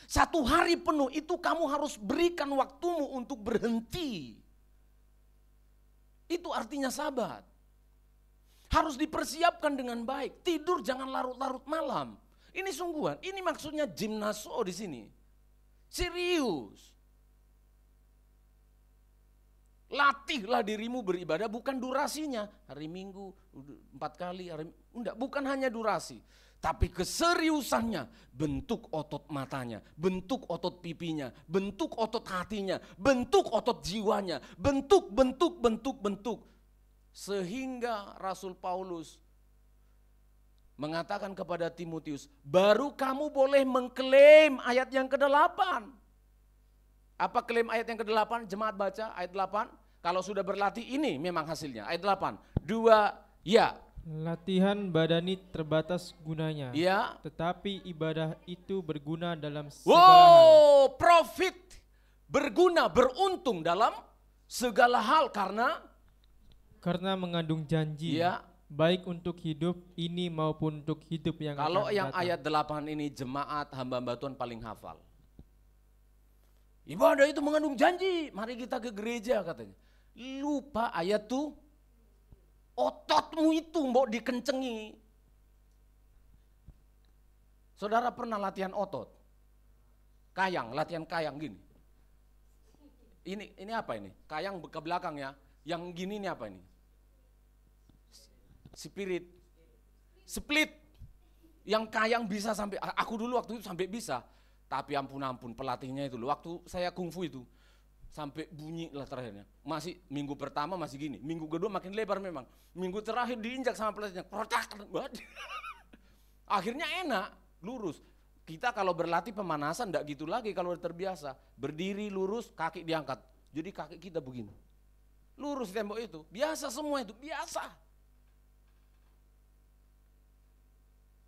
1 hari penuh itu kamu harus berikan waktumu untuk berhenti. Itu artinya sabat. Harus dipersiapkan dengan baik. Tidur jangan larut-larut malam. Ini sungguhan, ini maksudnya gimnaso di sini. Serius. Latihlah dirimu beribadah, bukan durasinya. Hari Minggu 4 kali, enggak, bukan hanya durasi. Tapi keseriusannya, bentuk otot matanya, bentuk otot pipinya, bentuk otot hatinya, bentuk otot jiwanya, bentuk. Sehingga Rasul Paulus mengatakan kepada Timotius, baru kamu boleh mengklaim ayat yang ke-8. Apa klaim ayat yang ke-8? Jemaat baca ayat 8. Kalau sudah berlatih ini memang hasilnya. Ayat 8. 2, ya. Latihan badani terbatas gunanya, Ya. tetapi ibadah itu berguna dalam segala hal. Profit, berguna, beruntung dalam segala hal Karena mengandung janji, ya. baik untuk hidup ini maupun untuk hidup yang Kalau akan yang datang. ayat 8 ini jemaat hamba Tuhan paling hafal. Ibadah itu mengandung janji, mari kita ke gereja katanya. Lupa ayat tuh, ototmu itu mau dikencengi. Saudara pernah latihan otot? Latihan kayang gini. Ini apa ini? Kayang ke belakang ya. Yang gini ini apa ini? Split. Yang kayang bisa sampai, aku dulu waktu itu sampai bisa. Tapi ampun pelatihnya itu loh. Waktu saya kungfu itu. Sampai bunyi lah terakhirnya. Masih minggu pertama masih gini. Minggu kedua makin lebar memang. Minggu terakhir diinjak sama pelatihnya. Akhirnya enak, lurus. Kita kalau berlatih pemanasan enggak gitu lagi kalau udah terbiasa. Berdiri lurus, kaki diangkat. Jadi kaki kita begini. Lurus tembok itu. Biasa semua itu, biasa.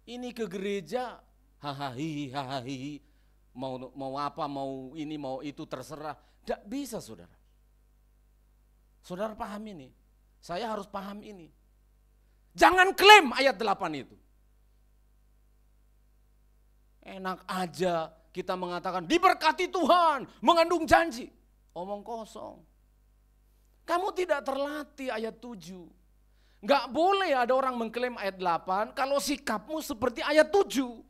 Ini ke gereja, hahaha, mau apa, mau ini, mau itu terserah. Tidak bisa saudara. Saudara paham ini. Saya harus paham ini. Jangan klaim ayat 8 itu. Enak aja kita mengatakan diberkati Tuhan, mengandung janji. Omong kosong. Kamu tidak terlatih ayat 7. Enggak boleh ada orang mengklaim ayat 8 kalau sikapmu seperti ayat 7.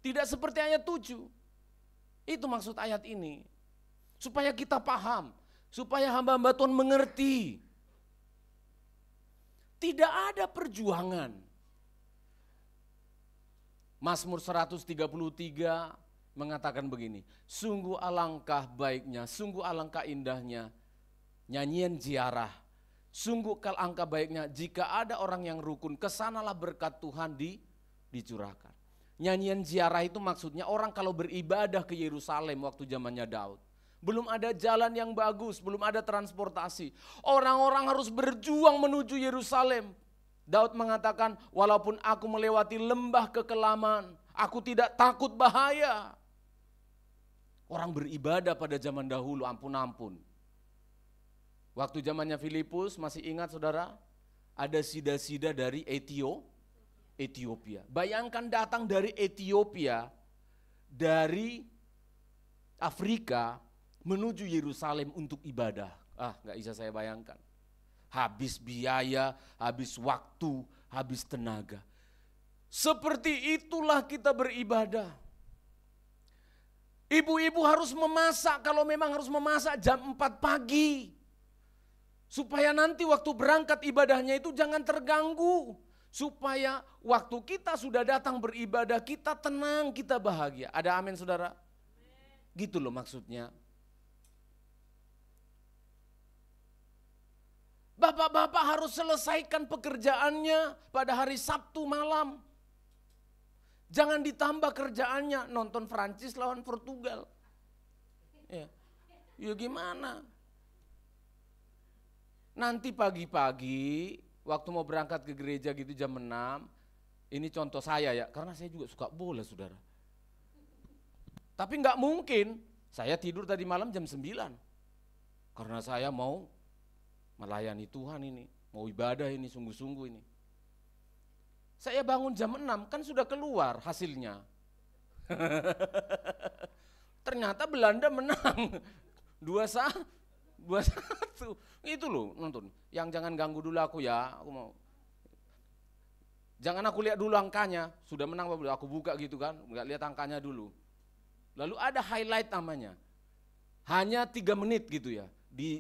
Tidak seperti ayat 7. Itu maksud ayat ini. Supaya kita paham, supaya hamba-hamba Tuhan mengerti. Tidak ada perjuangan. Mazmur 133 mengatakan begini, sungguh alangkah baiknya, sungguh alangkah indahnya nyanyian ziarah. Sungguh alangkah baiknya jika ada orang yang rukun, kesanalah berkat Tuhan dicurahkan. Nyanyian ziarah itu maksudnya orang kalau beribadah ke Yerusalem waktu zamannya Daud. Belum ada jalan yang bagus, belum ada transportasi. Orang-orang harus berjuang menuju Yerusalem. Daud mengatakan, walaupun aku melewati lembah kekelaman, aku tidak takut bahaya. Orang beribadah pada zaman dahulu, ampun-ampun. Waktu zamannya Filipus, masih ingat saudara? Ada sida-sida dari Ethiopia. Bayangkan datang dari Ethiopia, dari Afrika, menuju Yerusalem untuk ibadah. Gak bisa saya bayangkan. Habis biaya, habis waktu, habis tenaga. Seperti itulah kita beribadah. Ibu-ibu harus memasak, kalau memang harus memasak jam 4 pagi. Supaya nanti waktu berangkat ibadahnya itu jangan terganggu. Supaya waktu kita sudah datang beribadah, kita tenang, kita bahagia. Ada amin saudara? Gitu loh maksudnya. Bapak-bapak harus selesaikan pekerjaannya pada hari Sabtu malam. Jangan ditambah kerjaannya nonton Prancis lawan Portugal. Ya gimana? Nanti pagi-pagi waktu mau berangkat ke gereja gitu jam 6, ini contoh saya ya, karena saya juga suka bola saudara. Tapi enggak mungkin saya tidur tadi malam jam 9, karena saya mau melayani Tuhan ini, mau ibadah ini sungguh-sungguh ini. Saya bangun jam 6, kan sudah keluar hasilnya. Ternyata Belanda menang, 2-1. Itu loh nonton. Yang jangan ganggu dulu aku ya, aku mau. Jangan aku lihat dulu angkanya, sudah menang aku buka gitu kan, enggak lihat angkanya dulu. Lalu ada highlight namanya. Hanya 3 menit gitu ya,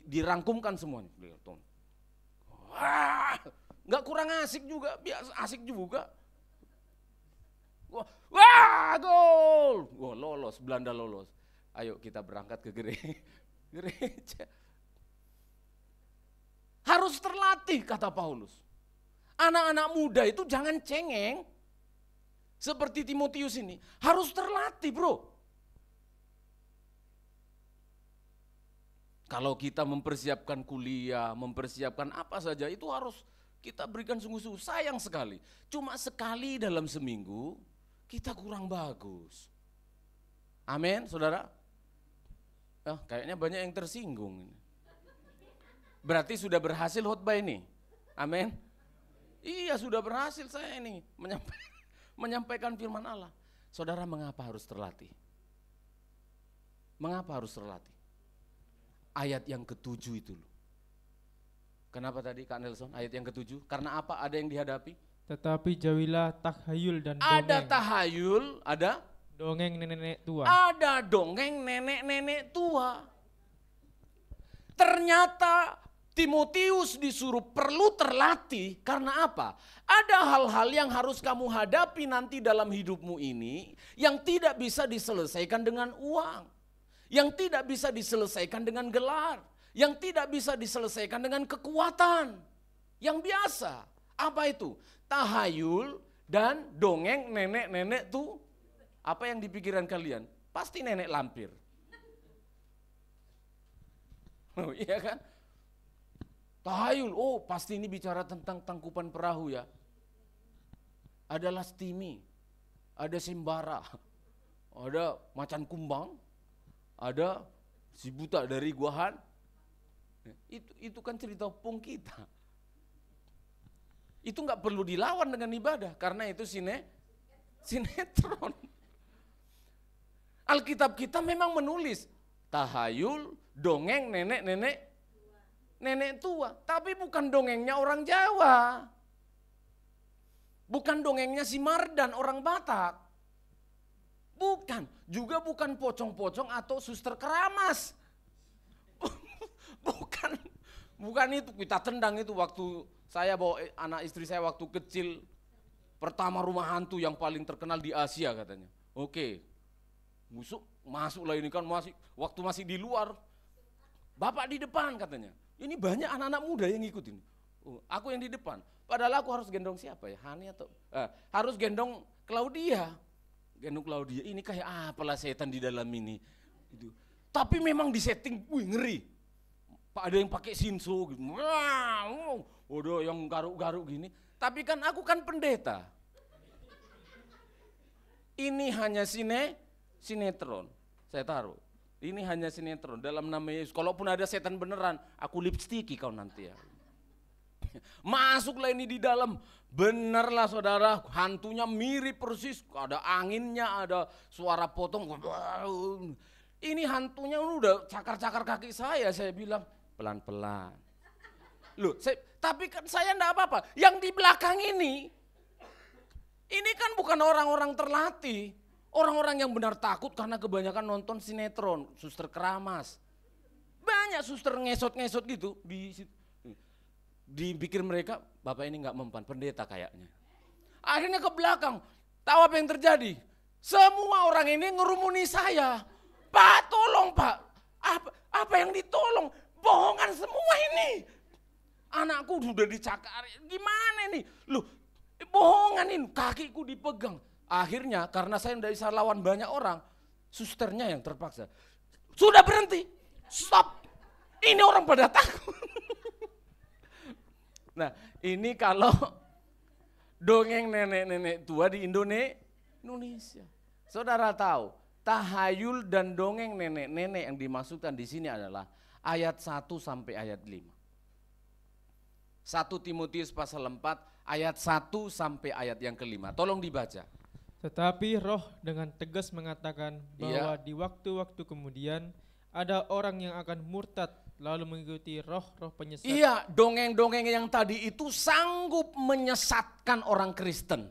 dirangkumkan semuanya. Wah, enggak kurang asik juga, biasa asik juga. Wah, gol. Wah, lolos, Belanda lolos. Ayo kita berangkat ke gereja. Harus terlatih kata Paulus. Anak-anak muda itu jangan cengeng. Seperti Timotius ini. Harus terlatih bro. Kalau kita mempersiapkan kuliah, mempersiapkan apa saja itu harus kita berikan sungguh-sungguh. Sayang sekali. Cuma sekali dalam seminggu kita kurang bagus. Amin saudara. Kayaknya banyak yang tersinggung. Berarti sudah berhasil khotbah ini. Amin. Iya sudah berhasil saya ini menyampaikan firman Allah. Saudara mengapa harus terlatih? Mengapa harus terlatih? Ayat yang ke-7 itu loh. Kenapa tadi Kak Nelson ayat yang ke-7? Karena apa? Ada yang dihadapi? Tetapi jauhilah takhayul dan dongeng. Ada tahayul, ada? Dongeng nenek-nenek tua. Ada dongeng nenek-nenek tua. Ternyata Timotius disuruh perlu terlatih karena apa? Ada hal-hal yang harus kamu hadapi nanti dalam hidupmu ini yang tidak bisa diselesaikan dengan uang. Yang tidak bisa diselesaikan dengan gelar. Yang tidak bisa diselesaikan dengan kekuatan. Yang biasa. Apa itu? Tahayul dan dongeng nenek-nenek tuh. Apa yang di pikiran kalian? Pasti nenek lampir. Oh iya kan? Tahayul, pasti ini bicara tentang tangkupan perahu ya. Ada Lastimi, ada Simbara, ada Macan Kumbang, ada si buta dari Guahan. Itu kan cerita pung kita. Itu nggak perlu dilawan dengan ibadah karena itu sinetron. Alkitab kita memang menulis tahayul, dongeng nenek tua, tapi bukan dongengnya orang Jawa. Bukan dongengnya si Mardan orang Batak. Bukan, juga bukan pocong-pocong atau suster keramas. Bukan itu, kita tendang itu waktu saya bawa anak istri saya waktu kecil. Pertama rumah hantu yang paling terkenal di Asia katanya. Oke, Masuklah ini kan waktu masih di luar. Bapak di depan katanya. Ini banyak anak-anak muda yang ngikutin. Aku yang di depan. Padahal aku harus gendong siapa ya? Hani atau harus gendong Claudia. Gendong Claudia. Ini kayak apalah setan di dalam ini. Itu. Tapi memang di setting, ngeri. Pak ada yang pakai sinso gitu. Waduh, yang garuk-garuk gini. Tapi kan aku kan pendeta. Ini hanya sinetron. Saya taruh. Ini hanya sinetron dalam nama Yesus. Kalaupun ada setan beneran, aku lipstiki kau nanti ya. Masuklah ini di dalam. Benerlah saudara, hantunya mirip persis. Ada anginnya, ada suara potong. Ini hantunya udah cakar-cakar kaki saya bilang pelan-pelan. Loh, tapi kan saya enggak apa-apa. Yang di belakang ini kan bukan orang-orang terlatih. Orang-orang yang benar takut karena kebanyakan nonton sinetron, suster keramas. Banyak suster ngesot-ngesot gitu. Dipikir mereka, bapak ini enggak mempan, pendeta kayaknya. Akhirnya ke belakang, tahu apa yang terjadi? Semua orang ini ngerumuni saya. Pak tolong pak, apa yang ditolong? Bohongan semua ini. Anakku sudah dicakar, gimana ini? Loh, bohongan ini, kakiku dipegang. Akhirnya karena saya tidak bisa lawan banyak orang, susternya yang terpaksa. Sudah berhenti, stop. Ini orang pada takut. Nah ini kalau dongeng nenek-nenek tua di Indonesia. Saudara tahu, tahayul dan dongeng nenek-nenek yang dimasukkan di sini adalah ayat 1 sampai ayat 5. 1 Timotius pasal 4 ayat 1 sampai ayat yang ke-5. Tolong dibaca. Tetapi Roh dengan tegas mengatakan bahwa di waktu-waktu kemudian ada orang yang akan murtad lalu mengikuti roh-roh penyesat. Iya, dongeng-dongeng yang tadi itu sanggup menyesatkan orang Kristen.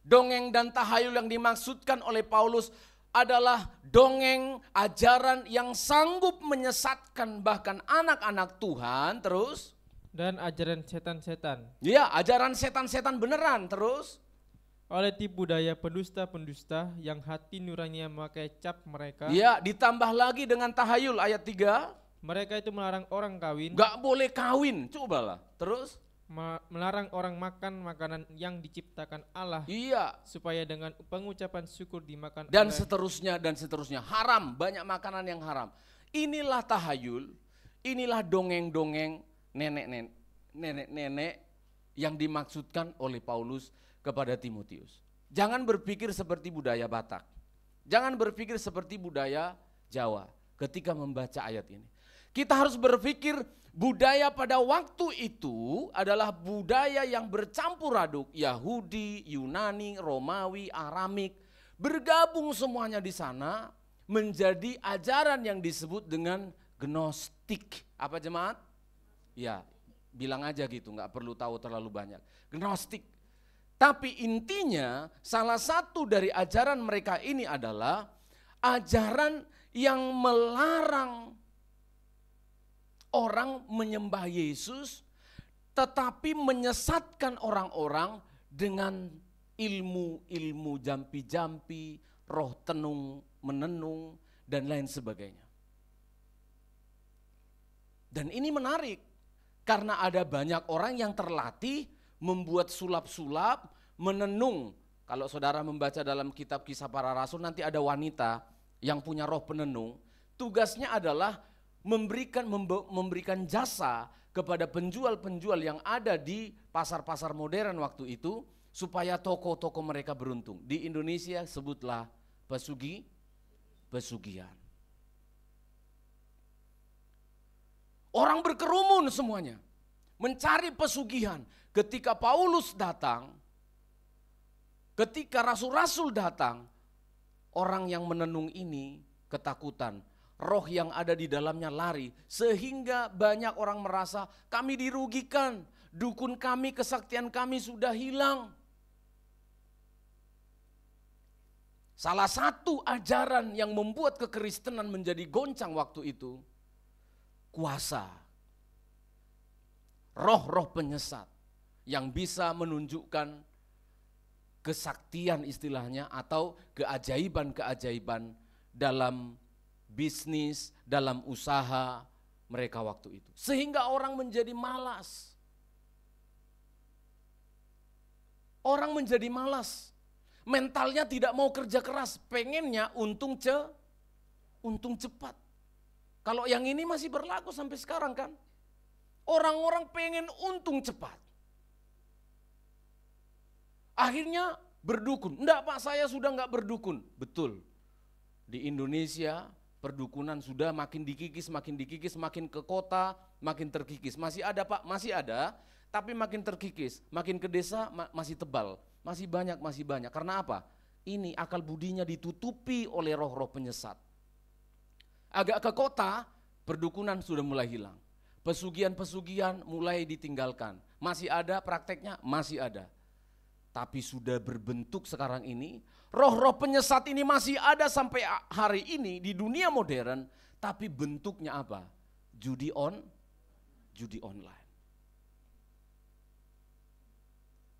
Dongeng dan tahayul yang dimaksudkan oleh Paulus adalah dongeng ajaran yang sanggup menyesatkan bahkan anak-anak Tuhan terus. Dan ajaran setan-setan. Iya, ajaran setan-setan beneran terus. Oleh tipu daya pendusta-pendusta yang hati nuraninya memakai cap mereka. Iya, ditambah lagi dengan tahayul ayat 3. Mereka itu melarang orang kawin. Gak boleh kawin, cobalah. Terus? Melarang orang makan makanan yang diciptakan Allah. Iya. Supaya dengan pengucapan syukur dimakan dan seterusnya dan seterusnya. Haram, banyak makanan yang haram. Inilah tahayul, inilah dongeng-dongeng nenek-nenek yang dimaksudkan oleh Paulus kepada Timotius. Jangan berpikir seperti budaya Batak. Jangan berpikir seperti budaya Jawa ketika membaca ayat ini. Kita harus berpikir budaya pada waktu itu adalah budaya yang bercampur aduk. Yahudi, Yunani, Romawi, Aramik. Bergabung semuanya di sana menjadi ajaran yang disebut dengan Gnostik. Apa jemaat? Ya, bilang aja gitu, nggak perlu tahu terlalu banyak. Gnostik. Tapi intinya salah satu dari ajaran mereka ini adalah ajaran yang melarang orang menyembah Yesus tetapi menyesatkan orang-orang dengan ilmu-ilmu jampi-jampi, roh tenung, menenung, dan lain sebagainya. Dan ini menarik karena ada banyak orang yang terlatih membuat sulap-sulap, menenung. Kalau saudara membaca dalam kitab Kisah Para Rasul nanti ada wanita yang punya roh penenung. Tugasnya adalah memberikan jasa kepada penjual-penjual yang ada di pasar-pasar modern waktu itu supaya toko-toko mereka beruntung. Di Indonesia sebutlah pesugihan. Orang berkerumun semuanya mencari pesugihan. Ketika Paulus datang, ketika rasul-rasul datang, orang yang menenung ini ketakutan. Roh yang ada di dalamnya lari, sehingga banyak orang merasa kami dirugikan, dukun kami, kesaktian kami sudah hilang. Salah satu ajaran yang membuat kekristenan menjadi goncang waktu itu, kuasa. Roh-roh penyesat yang bisa menunjukkan kesaktian istilahnya atau keajaiban-keajaiban dalam bisnis, dalam usaha mereka waktu itu. Sehingga orang menjadi malas. Orang menjadi malas. Mentalnya tidak mau kerja keras, pengennya untung cepat. Kalau yang ini masih berlaku sampai sekarang kan. Orang-orang pengen untung cepat. Akhirnya berdukun. Enggak Pak, saya sudah enggak berdukun. Betul. Di Indonesia perdukunan sudah makin dikikis, makin ke kota, makin terkikis. Masih ada Pak, masih ada, tapi makin terkikis. Makin ke desa masih tebal, masih banyak. Karena apa? Ini akal budinya ditutupi oleh roh-roh penyesat. Agak ke kota, perdukunan sudah mulai hilang. Pesugihan-pesugihan mulai ditinggalkan. Masih ada prakteknya? Masih ada. Tapi sudah berbentuk sekarang ini, roh-roh penyesat ini masih ada sampai hari ini di dunia modern, tapi bentuknya apa? Judi online.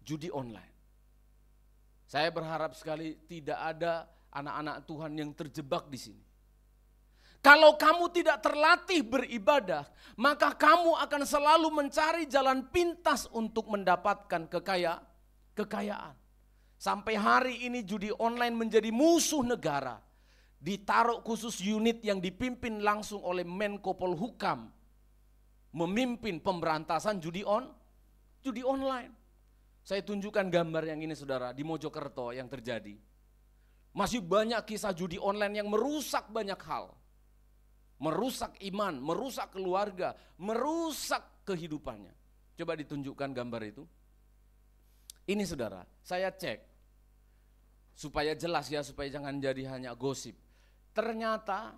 Judi online. Saya berharap sekali tidak ada anak-anak Tuhan yang terjebak di sini. Kalau kamu tidak terlatih beribadah, maka kamu akan selalu mencari jalan pintas untuk mendapatkan kekayaan. Sampai hari ini judi online menjadi musuh negara. Ditaruh khusus unit yang dipimpin langsung oleh Menko Polhukam. Memimpin pemberantasan judi online. Saya tunjukkan gambar yang ini saudara, di Mojokerto yang terjadi. Masih banyak kisah judi online yang merusak banyak hal. Merusak iman, merusak keluarga, merusak kehidupannya. Coba ditunjukkan gambar itu. Ini saudara, saya cek supaya jelas ya, supaya jangan jadi hanya gosip. Ternyata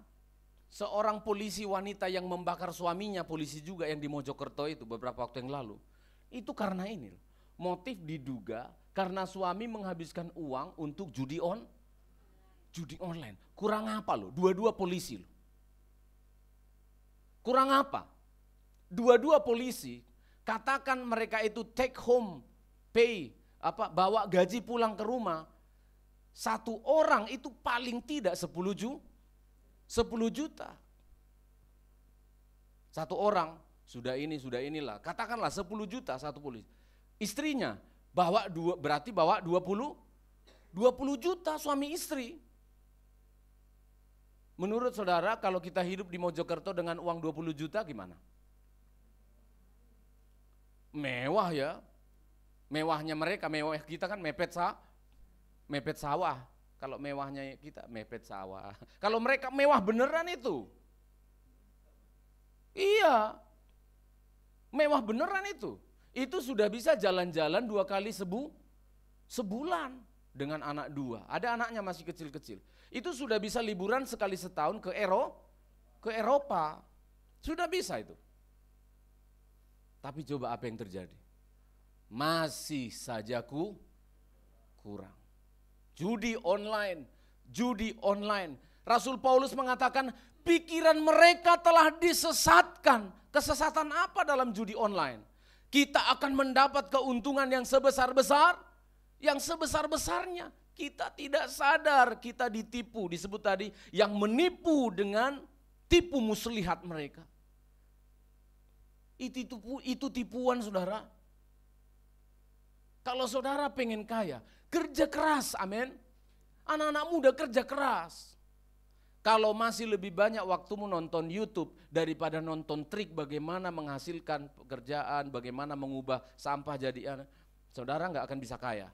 seorang polisi wanita yang membakar suaminya, polisi juga yang di Mojokerto itu beberapa waktu yang lalu. Itu karena ini, motif diduga karena suami menghabiskan uang untuk judi online. Kurang apa loh, dua-dua polisi loh. Kurang apa? Dua-dua polisi, katakan mereka itu take home pay, bawa gaji pulang ke rumah. Satu orang itu paling tidak 10 juta. Satu orang, inilah, katakanlah 10 juta satu polisi. Istrinya berarti bawa 20 juta suami istri. Menurut saudara kalau kita hidup di Mojokerto dengan uang 20 juta gimana? Mewah ya. Mewahnya mereka, mewah kita kan mepet sawah. Kalau mewahnya kita mepet sawah. Kalau mereka mewah beneran itu. Iya. Mewah beneran itu. Itu sudah bisa jalan-jalan 2 kali sebulan dengan anak 2. Ada anaknya masih kecil-kecil. Itu sudah bisa liburan sekali setahun ke Eropa. Sudah bisa itu. Tapi coba apa yang terjadi? Masih saja kurang. Judi online. Rasul Paulus mengatakan pikiran mereka telah disesatkan. Kesesatan apa dalam judi online? Kita akan mendapat keuntungan yang sebesar-besarnya. Kita tidak sadar, kita ditipu. Disebut tadi yang menipu dengan tipu muslihat mereka. Itu tipuan saudara. Kalau saudara pengen kaya, kerja keras, amin. Anak-anak muda kerja keras. Kalau masih lebih banyak waktumu nonton YouTube daripada nonton trik bagaimana menghasilkan pekerjaan, bagaimana mengubah sampah jadi, saudara nggak akan bisa kaya.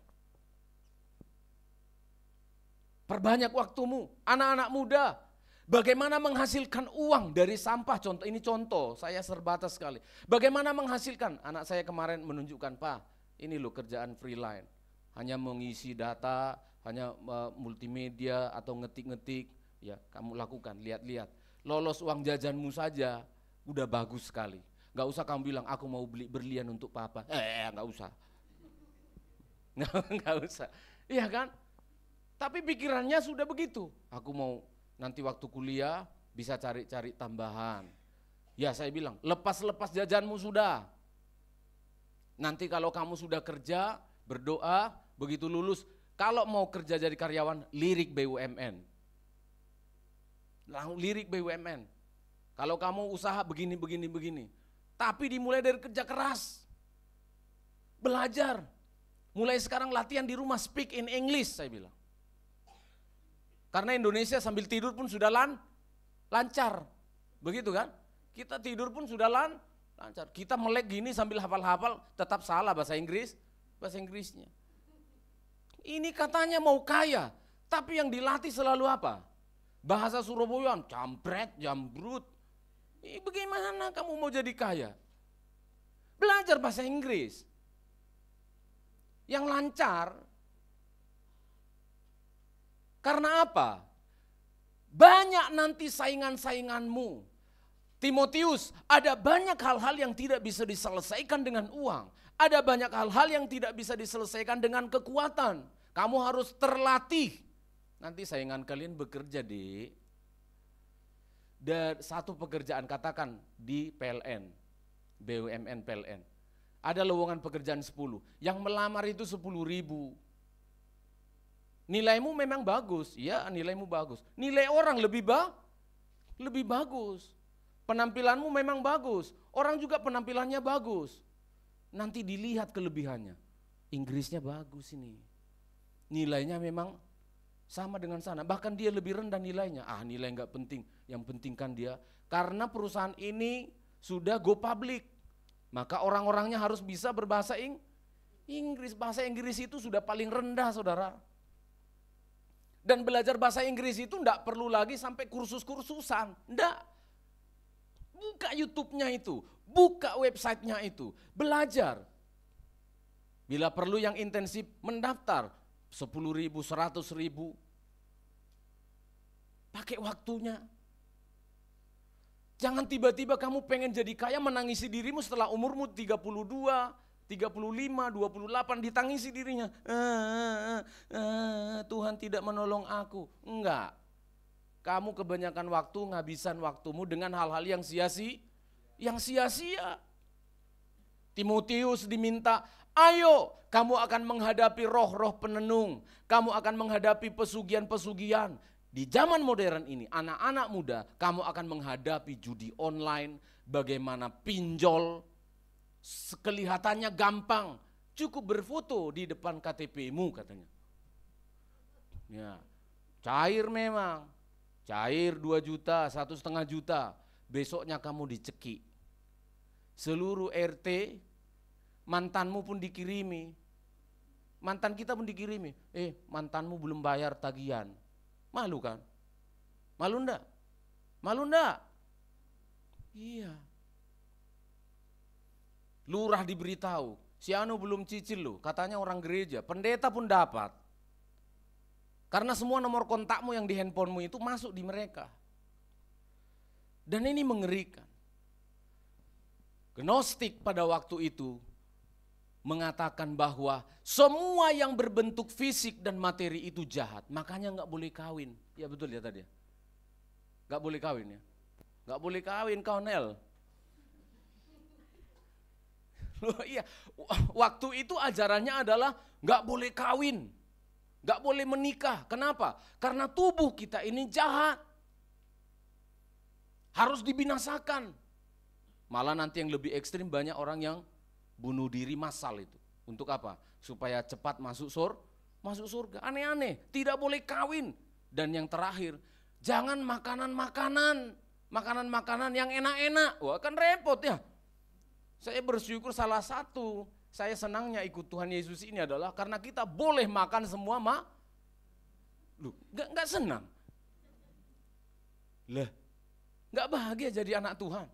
Perbanyak waktumu, anak-anak muda, bagaimana menghasilkan uang dari sampah. Ini contoh, saya serbatas sekali. Bagaimana menghasilkan, anak saya kemarin menunjukkan, Pak, ini loh kerjaan freelance. Hanya mengisi data, hanya multimedia atau ngetik-ngetik, ya kamu lakukan, lihat-lihat. Lolos uang jajanmu saja, udah bagus sekali. Gak usah kamu bilang, aku mau beli berlian untuk papa. Gak usah. Gak usah, iya kan? Tapi pikirannya sudah begitu. Aku mau nanti waktu kuliah bisa cari-cari tambahan. Ya saya bilang, lepas jajanmu sudah. Nanti kalau kamu sudah kerja, berdoa, begitu lulus, Kalau mau kerja jadi karyawan, lirik BUMN. Lirik BUMN. Kalau kamu usaha begini. Tapi dimulai dari kerja keras. Belajar. Mulai sekarang latihan di rumah, speak in English, saya bilang. Karena Indonesia sambil tidur pun sudah lancar. Begitu kan? Kita tidur pun sudah lancar. Kita melek gini sambil hafal-hafal, tetap salah bahasa Inggrisnya. Ini katanya mau kaya, tapi yang dilatih selalu apa? Bahasa Surabayaan, campret, jambrut. Bagaimana kamu mau jadi kaya? Belajar bahasa Inggris. Yang lancar. Karena apa? Banyak nanti saingan-sainganmu. Timotius, ada banyak hal-hal yang tidak bisa diselesaikan dengan uang. Ada banyak hal-hal yang tidak bisa diselesaikan dengan kekuatan. Kamu harus terlatih. Nanti saingan kalian bekerja di satu pekerjaan, katakan di PLN, BUMN PLN. Ada lowongan pekerjaan 10, yang melamar itu 10.000. Nilaimu memang bagus, ya nilaimu bagus. Nilai orang lebih bagus. Penampilanmu memang bagus, orang juga penampilannya bagus. Nanti dilihat kelebihannya. Inggrisnya bagus ini. Nilainya memang sama dengan sana, bahkan dia lebih rendah nilainya. Nilai enggak penting, yang penting kan dia. Karena perusahaan ini sudah go public, maka orang-orangnya harus bisa berbahasa Inggris. Bahasa Inggris itu sudah paling rendah, saudara. Dan belajar bahasa Inggris itu enggak perlu lagi sampai kursus-kursusan, enggak. Buka YouTube-nya itu, buka website-nya itu, belajar. Bila perlu yang intensif, mendaftar 10.000, 100.000. Pakai waktunya. Jangan tiba-tiba kamu pengen jadi kaya, menangisi dirimu setelah umurmu 32, 35, 28, ditangisi dirinya. Tuhan tidak menolong aku. Enggak. Kamu kebanyakan waktu ngabisan waktumu dengan hal-hal yang sia-sia. Timotius diminta, ayo kamu akan menghadapi roh-roh penenung, kamu akan menghadapi pesugihan-pesugihan. Di zaman modern ini, anak-anak muda, kamu akan menghadapi judi online, bagaimana pinjol, kelihatannya gampang, cukup berfoto di depan KTP-mu katanya. Ya, cair memang, cair 2 juta, 1,5 juta, besoknya kamu dicekik. Seluruh RT, mantanmu pun dikirimi, mantan kita pun dikirimi, mantanmu belum bayar tagihan. Malu kan? Malu enggak? Malu enggak? Iya. Lurah diberitahu, si Anu belum cicil loh, katanya orang gereja, pendeta pun dapat. Karena semua nomor kontakmu yang di handphonemu itu masuk di mereka. Dan ini mengerikan. Gnostik pada waktu itu mengatakan bahwa semua yang berbentuk fisik dan materi itu jahat, makanya enggak boleh kawin. Ya betul ya tadi. Enggak boleh kawin ya. Enggak boleh kawin, Nel. Loh, iya, waktu itu ajarannya adalah enggak boleh kawin, enggak boleh menikah. Kenapa? Karena tubuh kita ini jahat, harus dibinasakan. Malah nanti yang lebih ekstrim, banyak orang yang bunuh diri massal itu. Untuk apa? Supaya cepat masuk surga. Aneh-aneh, tidak boleh kawin. Dan yang terakhir, jangan makanan-makanan yang enak-enak. Wah, kan repot ya. Saya bersyukur salah satu saya senangnya ikut Tuhan Yesus ini adalah karena kita boleh makan semua Loh, enggak senang. Lah, enggak bahagia jadi anak Tuhan.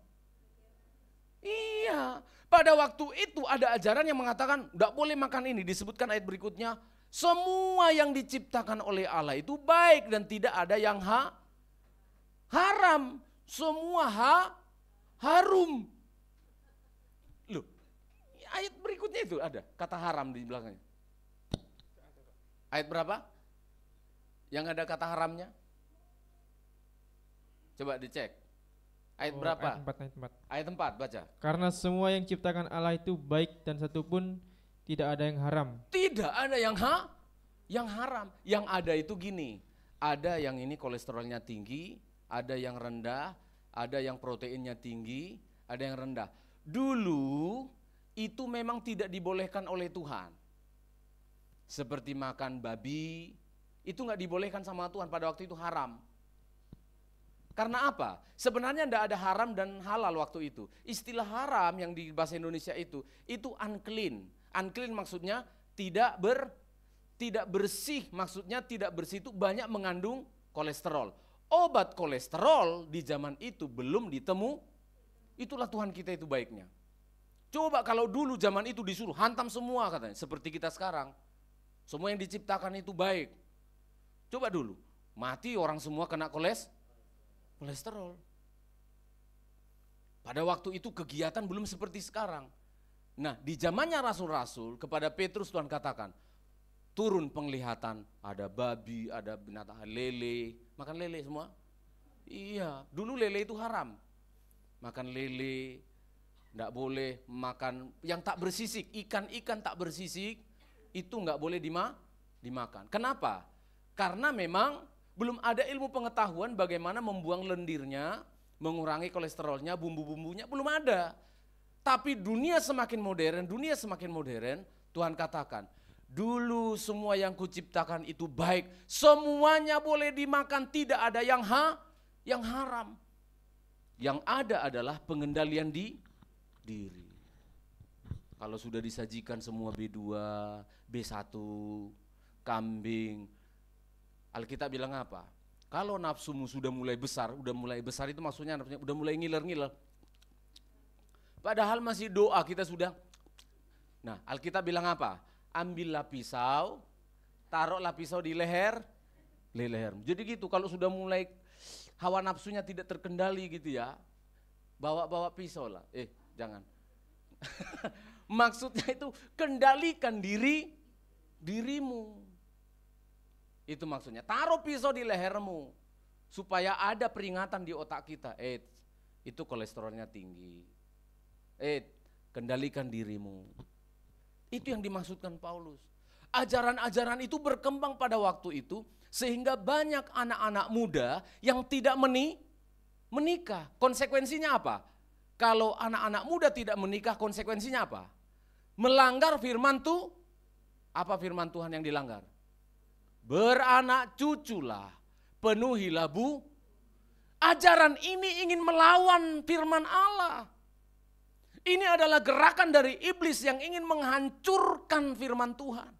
Iya, pada waktu itu ada ajaran yang mengatakan enggak boleh makan ini. Disebutkan ayat berikutnya, semua yang diciptakan oleh Allah itu baik dan tidak ada yang haram. Semua harum. Loh, ayat berikutnya itu ada kata haram di belakangnya. Ayat berapa? Yang ada kata haramnya? Coba dicek. Ayat berapa? Ayat 4, baca. Karena semua yang ciptakan Allah itu baik dan satu pun tidak ada yang haram. Tidak ada yang haram. Yang ada itu gini, ada yang ini kolesterolnya tinggi, ada yang rendah, ada yang proteinnya tinggi, ada yang rendah. Dulu itu memang tidak dibolehkan oleh Tuhan. Seperti makan babi, itu nggak dibolehkan sama Tuhan, pada waktu itu haram. Karena apa? Sebenarnya tidak ada haram dan halal waktu itu. Istilah haram yang di bahasa Indonesia itu unclean. Unclean maksudnya tidak bersih, maksudnya tidak bersih itu banyak mengandung kolesterol. Obat kolesterol di zaman itu belum ditemu, itulah Tuhan kita itu baiknya. Coba kalau dulu zaman itu disuruh hantam semua katanya, seperti kita sekarang. Semua yang diciptakan itu baik. Coba dulu, mati orang semua kena kolesterol. Pada waktu itu kegiatan belum seperti sekarang. Nah, di zamannya rasul-rasul kepada Petrus Tuhan katakan, turun penglihatan, ada babi, ada binatang lele, makan lele semua. Iya, dulu lele itu haram. Makan lele, enggak boleh makan yang tak bersisik, ikan-ikan tak bersisik, itu enggak boleh dimakan. Kenapa? Karena memang belum ada ilmu pengetahuan bagaimana membuang lendirnya, mengurangi kolesterolnya, bumbu-bumbunya, belum ada. Tapi dunia semakin modern, Tuhan katakan, dulu semua yang kuciptakan itu baik, semuanya boleh dimakan, tidak ada yang haram. Yang ada adalah pengendalian diri. Kalau sudah disajikan semua B2, B1, kambing, Alkitab bilang apa? Kalau nafsumu sudah mulai besar itu maksudnya nafsunya udah mulai ngiler-ngiler. Padahal masih doa kita sudah. Nah, Alkitab bilang apa? Ambillah pisau, taruhlah pisau di lehermu. Jadi gitu, kalau sudah mulai hawa nafsunya tidak terkendali gitu ya, bawa pisau lah. Jangan. Maksudnya itu kendalikan dirimu. Itu maksudnya, taruh pisau di lehermu supaya ada peringatan di otak kita. Itu kolesterolnya tinggi. Kendalikan dirimu. Itu yang dimaksudkan Paulus. Ajaran-ajaran itu berkembang pada waktu itu sehingga banyak anak-anak muda yang tidak menikah. Konsekuensinya apa? Kalau anak-anak muda tidak menikah, konsekuensinya apa? Melanggar firman Tuhan. Apa firman Tuhan yang dilanggar? Beranak cuculah, penuhilah bu. Ajaran ini ingin melawan firman Allah. Ini adalah gerakan dari iblis yang ingin menghancurkan firman Tuhan.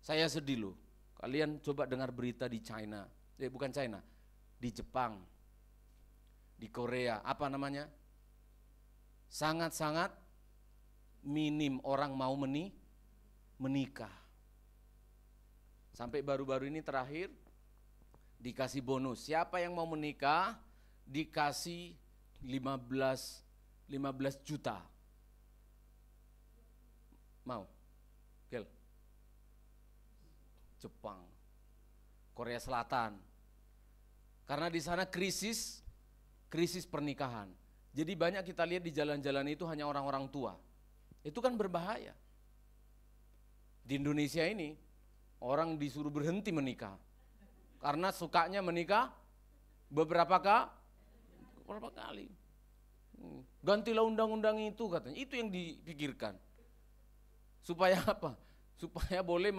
Saya sedih loh, kalian coba dengar berita di China, bukan China, di Jepang, di Korea, apa namanya? Sangat-sangat minim orang mau menikah. Sampai baru-baru ini terakhir dikasih bonus. Siapa yang mau menikah dikasih 15 juta. Mau? Gel. Jepang. Korea Selatan. Karena di sana krisis pernikahan. Jadi banyak kita lihat di jalan-jalan itu hanya orang-orang tua. Itu kan berbahaya. Di Indonesia ini orang disuruh berhenti menikah karena sukanya menikah beberapa kali. Gantilah undang-undang itu katanya. Itu yang dipikirkan. Supaya apa? Supaya boleh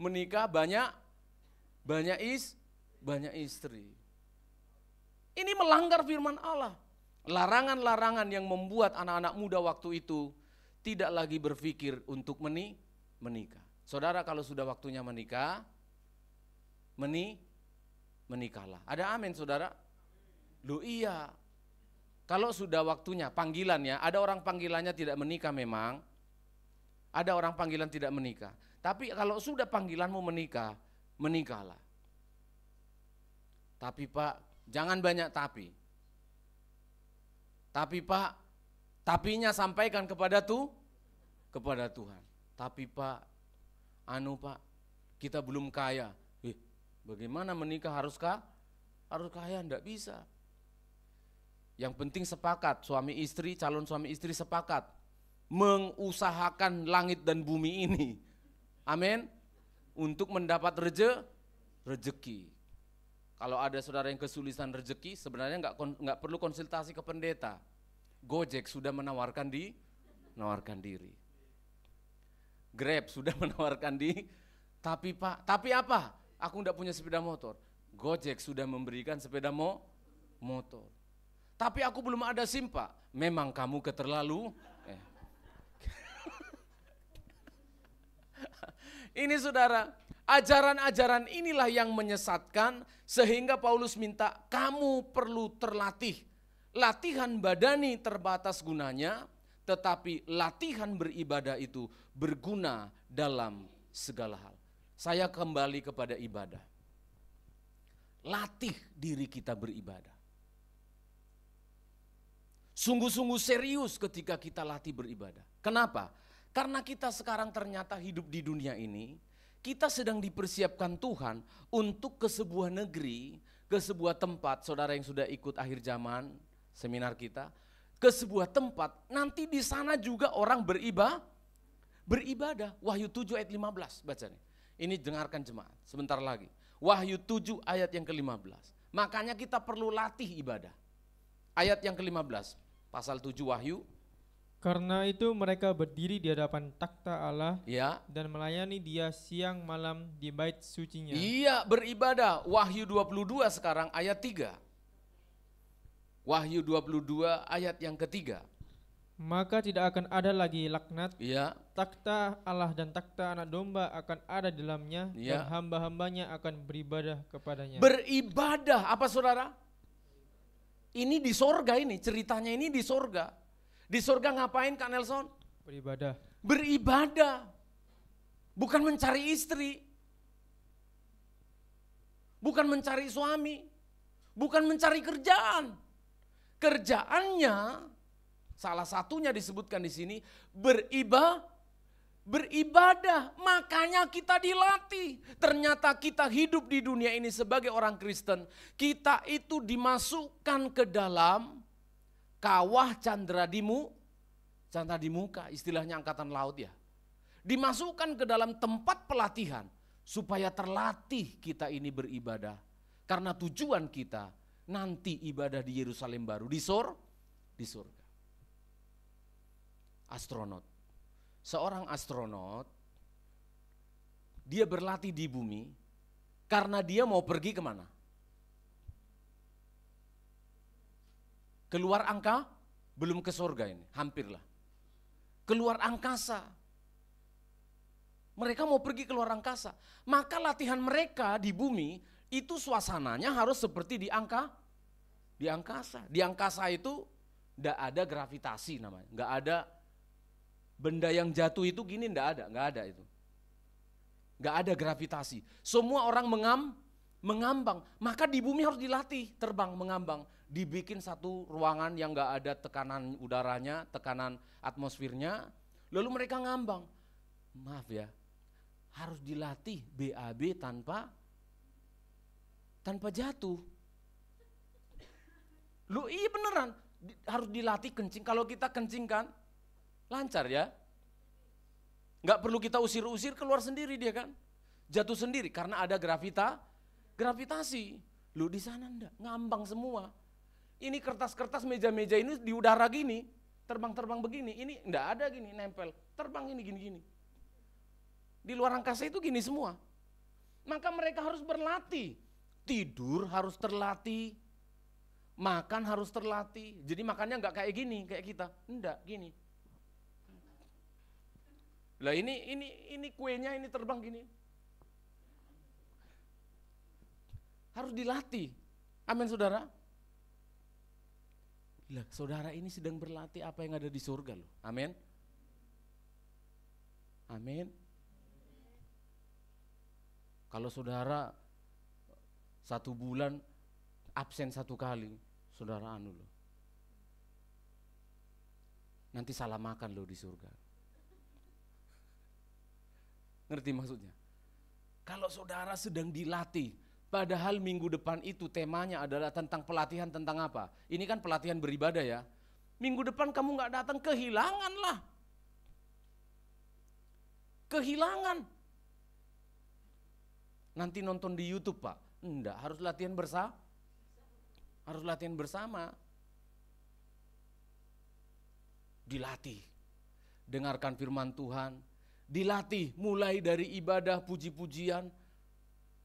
menikah banyak istri. Ini melanggar firman Allah. Larangan-larangan yang membuat anak-anak muda waktu itu tidak lagi berpikir untuk menikah. Saudara, kalau sudah waktunya menikah, menikahlah. Ada amin saudara? Loh iya. Kalau sudah waktunya, panggilannya, ada orang panggilannya tidak menikah memang. Ada orang panggilan tidak menikah. Tapi kalau sudah panggilanmu menikah, menikahlah. Tapi Pak, jangan banyak tapi. Tapi Pak, tapinya sampaikan kepada Tuhan. Tapi Pak, Pak, kita belum kaya. Bagaimana menikah harus kaya? Enggak bisa. Yang penting sepakat, calon suami istri sepakat mengusahakan langit dan bumi ini. Amin. untuk mendapat rezeki. Kalau ada saudara yang kesulitan rezeki, sebenarnya nggak perlu konsultasi ke pendeta. Gojek sudah menawarkan diri. Grab sudah menawarkan tapi Pak, tapi apa? Aku enggak punya sepeda motor. Gojek sudah memberikan sepeda motor. Tapi aku belum ada SIM Pak. Memang kamu Ini saudara, ajaran-ajaran inilah yang menyesatkan sehingga Paulus minta kamu perlu terlatih. Latihan badani terbatas gunanya, tetapi latihan beribadah itu berguna dalam segala hal. Saya kembali kepada ibadah. Latih diri kita beribadah. Sungguh-sungguh serius ketika kita latih beribadah. Kenapa? Karena kita sekarang ternyata hidup di dunia ini, kita sedang dipersiapkan Tuhan untuk ke sebuah negeri, ke sebuah tempat, saudara yang sudah ikut akhir zaman seminar kita, ke sebuah tempat, nanti di sana juga orang beribadah. Wahyu 7 ayat 15 baca nih. Ini dengarkan jemaat, sebentar lagi. Wahyu 7 ayat yang ke-15. Makanya kita perlu latih ibadah. Ayat yang ke-15, pasal 7 Wahyu. Karena itu mereka berdiri di hadapan takhta Allah Ya. dan melayani Dia siang malam di bait sucinya. Iya, beribadah. Wahyu 22 sekarang ayat 3. Wahyu 22 ayat yang ketiga. Maka tidak akan ada lagi laknat. Iya. Takhta Allah dan takhta anak domba akan ada di dalamnya, Ya. dan hamba-hambanya akan beribadah kepadanya. Beribadah, apa saudara? Ini di sorga ini, ceritanya ini di sorga. Di sorga ngapain Kak Nelson? Beribadah. Beribadah. Bukan mencari istri. Bukan mencari suami. Bukan mencari kerjaan. Kerjaannya, salah satunya disebutkan di sini, beribadah. Makanya kita dilatih. Ternyata kita hidup di dunia ini sebagai orang Kristen. Kita itu dimasukkan ke dalam kawah candra di muka, istilahnya angkatan laut ya. Dimasukkan ke dalam tempat pelatihan supaya terlatih kita ini beribadah. Karena tujuan kita nanti ibadah di Yerusalem baru, di surga. Astronot. Seorang astronot, dia berlatih di bumi karena dia mau pergi kemana? Keluar angka, belum ke surga ini, hampirlah. Keluar angkasa. Mereka mau pergi keluar angkasa. Maka latihan mereka di bumi, itu suasananya harus seperti di angkasa. Di angkasa itu enggak ada gravitasi namanya. Enggak ada benda yang jatuh itu gini, enggak ada itu. Enggak ada gravitasi. Semua orang mengambang. Maka di bumi harus dilatih terbang, mengambang. Dibikin satu ruangan yang gak ada tekanan udaranya, tekanan atmosfernya, lalu mereka ngambang. Maaf ya, harus dilatih BAB tanpa jatuh. Lu iya beneran, harus dilatih kencing. Kalau kita kencing kan, lancar ya. Gak perlu kita usir-usir, keluar sendiri dia kan. Jatuh sendiri karena ada gravitasi. Lu di sana enggak, ngambang semua. Ini kertas-kertas meja-meja ini di udara gini, terbang-terbang begini, ini enggak ada gini, nempel, terbang ini gini-gini. Di luar angkasa itu gini semua. Maka mereka harus berlatih, tidur harus terlatih, makan harus terlatih. Jadi makannya enggak kayak gini, kayak kita, enggak gini. Lah ini kuenya ini terbang gini. Harus dilatih, amin saudara. Lah, saudara ini sedang berlatih apa yang ada di surga loh. Amin. Amin. Kalau saudara 1 bulan absen 1 kali, saudara anu loh. Nanti salah makan loh di surga. Ngerti maksudnya? Kalau saudara sedang dilatih, padahal minggu depan itu temanya adalah tentang pelatihan tentang apa? Ini kan pelatihan beribadah ya. Minggu depan kamu gak datang, kehilangan lah. Kehilangan. nanti nonton di YouTube Pak. Enggak, harus latihan bersama. Harus latihan bersama. Dilatih. Dengarkan firman Tuhan. Dilatih mulai dari ibadah puji-pujian.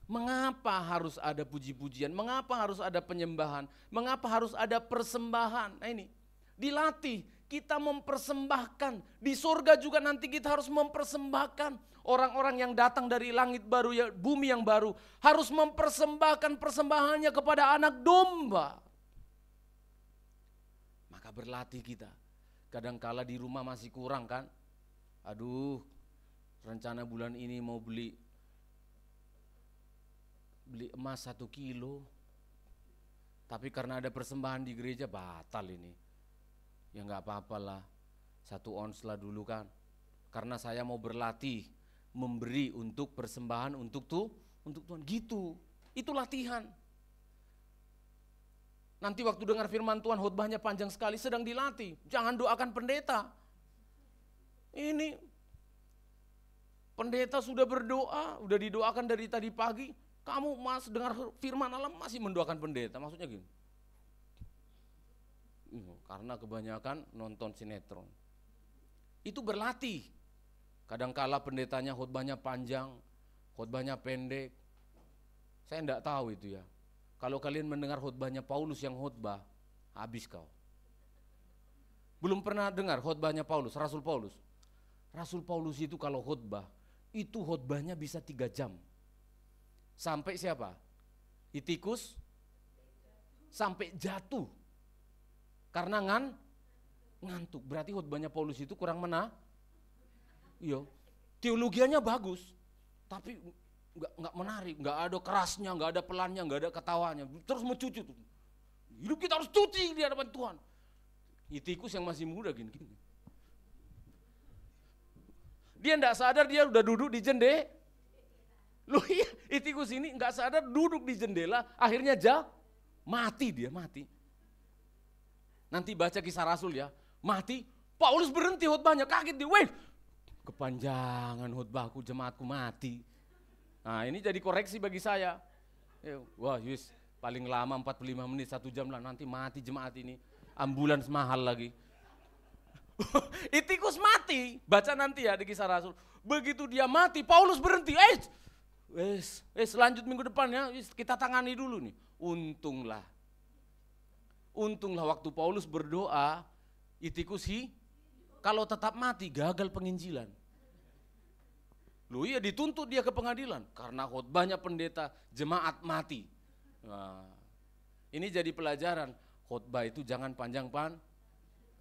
Mengapa harus ada puji-pujian? Mengapa harus ada penyembahan? Mengapa harus ada persembahan? Nah ini, dilatih. Kita mempersembahkan. Di surga juga nanti kita harus mempersembahkan. Orang-orang yang datang dari langit baru, ya, bumi yang baru, harus mempersembahkan persembahannya kepada anak domba. Maka berlatih kita. Kadangkala di rumah masih kurang kan? Aduh, rencana bulan ini mau beli emas 1 kilo. Tapi karena ada persembahan di gereja batal ini. Ya enggak apa-apalah, 1 ons lah dulu kan. Karena saya mau berlatih, memberi untuk persembahan untuk Tuhan. Gitu, itu latihan. Nanti waktu dengar firman Tuhan khotbahnya panjang sekali, sedang dilatih. Jangan doakan pendeta. Ini pendeta sudah berdoa, udah didoakan dari tadi pagi. Kamu mas dengar firman Allah masih mendoakan pendeta, maksudnya gini. Karena kebanyakan nonton sinetron. Itu berlatih. Kadangkala pendetanya khotbahnya panjang, khotbahnya pendek. Saya enggak tahu itu ya. Kalau kalian mendengar khotbahnya Paulus yang khotbah, habis kau. Belum pernah dengar khotbahnya Paulus, Rasul Paulus. Rasul Paulus itu kalau khotbah, itu khotbahnya bisa 3 jam. Sampai siapa? Itikus sampai jatuh. Karena ngantuk. Berarti khotbahnya Paulus itu kurang iya. Teologianya bagus, tapi nggak menarik, nggak ada kerasnya, nggak ada pelannya, nggak ada ketawanya, terus mencuci tuh. Hidup kita harus cuci di hadapan Tuhan. Itikus yang masih muda gini. Dia nggak sadar dia udah duduk di jendela. Loh iya, Itikus ini nggak sadar duduk di jendela, akhirnya mati. Nanti baca Kisah Rasul ya, mati. Paulus berhenti khotbahnya, kaget dia, weh, kepanjangan khotbahku, jemaatku mati. Nah ini jadi koreksi bagi saya. Wah Yus, paling lama 45 menit, 1 jam lah, nanti mati jemaat ini. Ambulans mahal lagi. Itikus mati, baca nanti ya di Kisah Rasul. Begitu dia mati, Paulus berhenti. Lanjut minggu depan ya, kita tangani dulu nih. Untunglah waktu Paulus berdoa, Itikus kalau tetap mati gagal penginjilan. Loh iya, dituntut dia ke pengadilan karena khotbahnya pendeta, jemaat mati. Nah, ini jadi pelajaran, khotbah itu jangan panjang.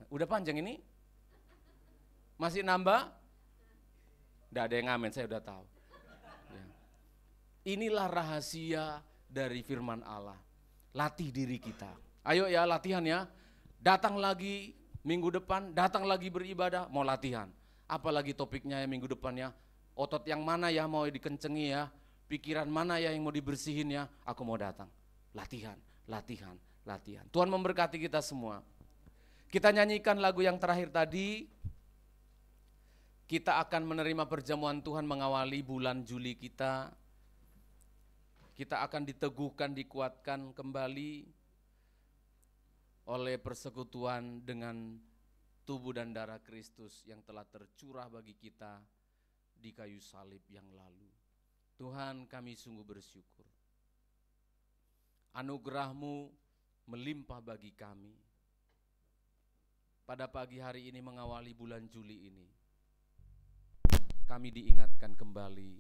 Udah panjang ini? Masih nambah? Nggak ada yang ngamen, saya udah tahu. Ya. Inilah rahasia dari firman Allah. Latih diri kita. Ayo ya latihan ya. Datang lagi minggu depan, datang lagi beribadah, mau latihan. Apalagi topiknya ya minggu depannya. Otot yang mana ya mau dikencengi ya, pikiran mana ya yang mau dibersihin ya, aku mau datang. Latihan. Tuhan memberkati kita semua. Kita nyanyikan lagu yang terakhir tadi. Kita akan menerima perjamuan Tuhan mengawali bulan Juli kita. Kita akan diteguhkan, dikuatkan kembali oleh persekutuan dengan tubuh dan darah Kristus yang telah tercurah bagi kita di kayu salib yang lalu. Tuhan, kami sungguh bersyukur. Anugerah-Mu melimpah bagi kami. Pada pagi hari ini mengawali bulan Juli ini, kami diingatkan kembali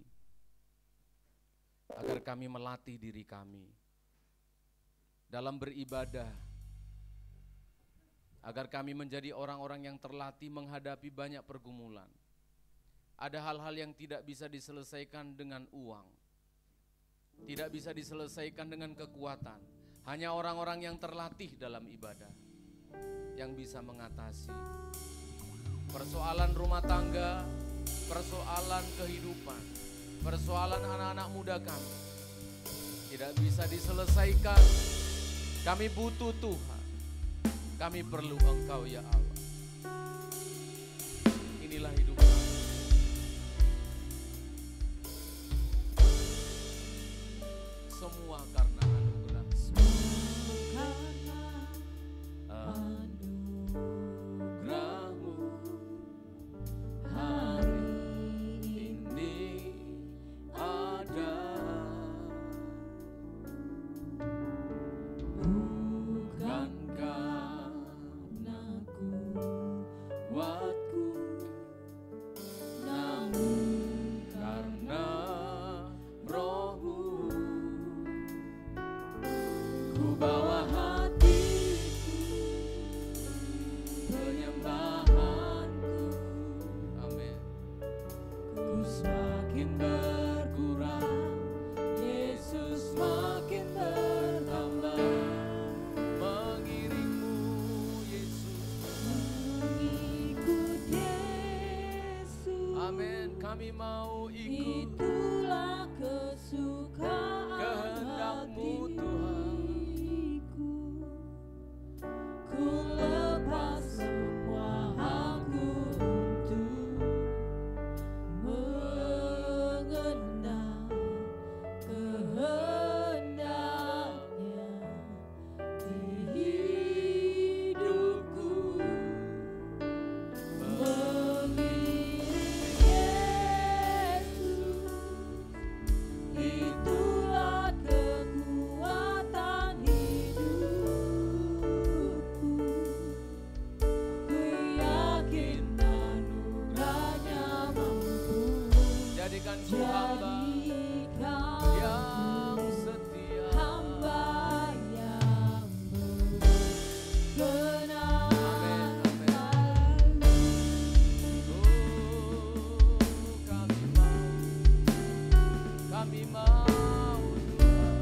agar kami melatih diri kami dalam beribadah, agar kami menjadi orang-orang yang terlatih menghadapi banyak pergumulan. Ada hal-hal yang tidak bisa diselesaikan dengan uang, tidak bisa diselesaikan dengan kekuatan. Hanya orang-orang yang terlatih dalam ibadah yang bisa mengatasi persoalan rumah tangga, persoalan kehidupan, persoalan anak-anak muda kami. Tidak bisa diselesaikan. Kami butuh Tuhan. Kami perlu Engkau ya Allah. Inilah hidup kami. Semua karena anugerah. Anugerahmu hari ini ada. Bukan karena kuatku, namun karena Roh-Mu. Ku bawa hatiku, penyembahanku. Amin. Ku semakin berkurang, Yesus makin bertambah. Mengiringmu, Yesus. Mengikut Yesus. Amin. Kami mau ikut Itulah kesukaan kehendak-Mu, Tuhan. hatiku. Ku lepas semua hakku untuk mengenal kehendaknya di hidupku. Mengiring Yesus, itulah kekuatan hidupku. Ku yakin anugerahnya mampu Jadikan ku hamba jadikan yang setia. hamba yang berkenan Amin, amin. selalu. Kami mau Tuhan.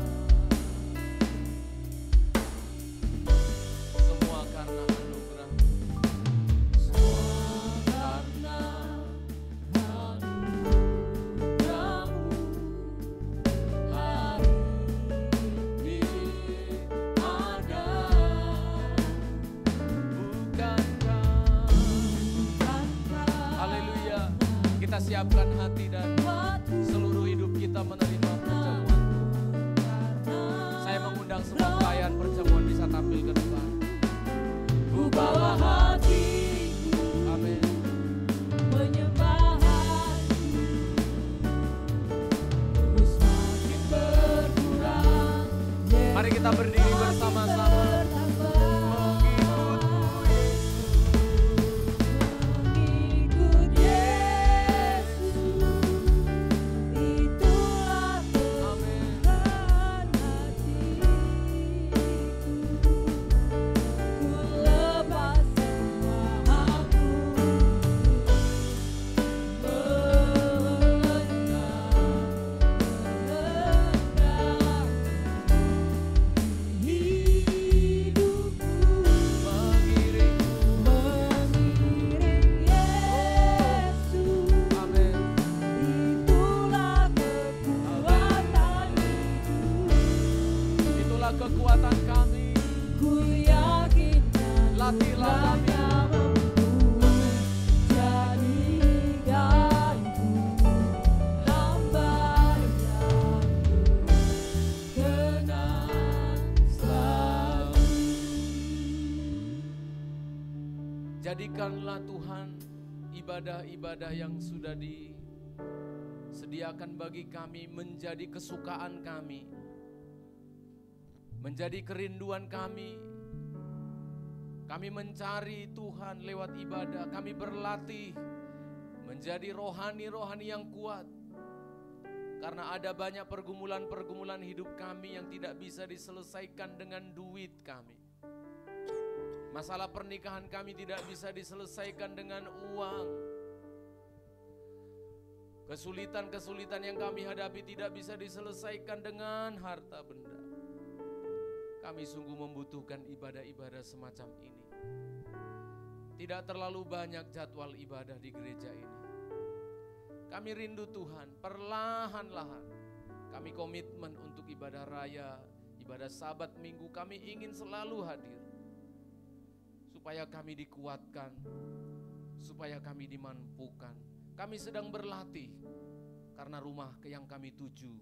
Semua karena anugerah. Karena anugerah-Mu hari ini ada. Bukankah haleluya, kita siapkan hati dan seluruh hidup kita menerima perjamuan. Saya mengundang semua pelayan perjamuan bisa tampil ke depan. Ku bawa hatiku, Amin. penyembahanku. Ku semakin berkurang, Mari kita berdiri bersama-sama. mengikut Yesus. Itulah kesukaan hatiku. Ku lepas semua hakku hidupku. Mengiring. Mengiring Yesus, Amin. itulah kekuatan hidup. Itulah kekuatan kami. Ku yakin Latihlah kami. jadikan ku hamba yang berkenan selalu. Jadikanlah Tuhan ibadah-ibadah yang sudah disediakan bagi kami menjadi kesukaan kami, menjadi kerinduan kami. Kami mencari Tuhan lewat ibadah, kami berlatih menjadi rohani-rohani yang kuat. Karena ada banyak pergumulan-pergumulan hidup kami yang tidak bisa diselesaikan dengan duit kami. Masalah pernikahan kami tidak bisa diselesaikan dengan uang. Kesulitan-kesulitan yang kami hadapi tidak bisa diselesaikan dengan harta benda. Kami sungguh membutuhkan ibadah-ibadah semacam ini. Tidak terlalu banyak jadwal ibadah di gereja ini. Kami rindu Tuhan, perlahan-lahan kami komitmen untuk ibadah raya, ibadah Sabat Minggu, kami ingin selalu hadir. Supaya kami dikuatkan, supaya kami dimampukan. Kami sedang berlatih, karena rumah yang kami tuju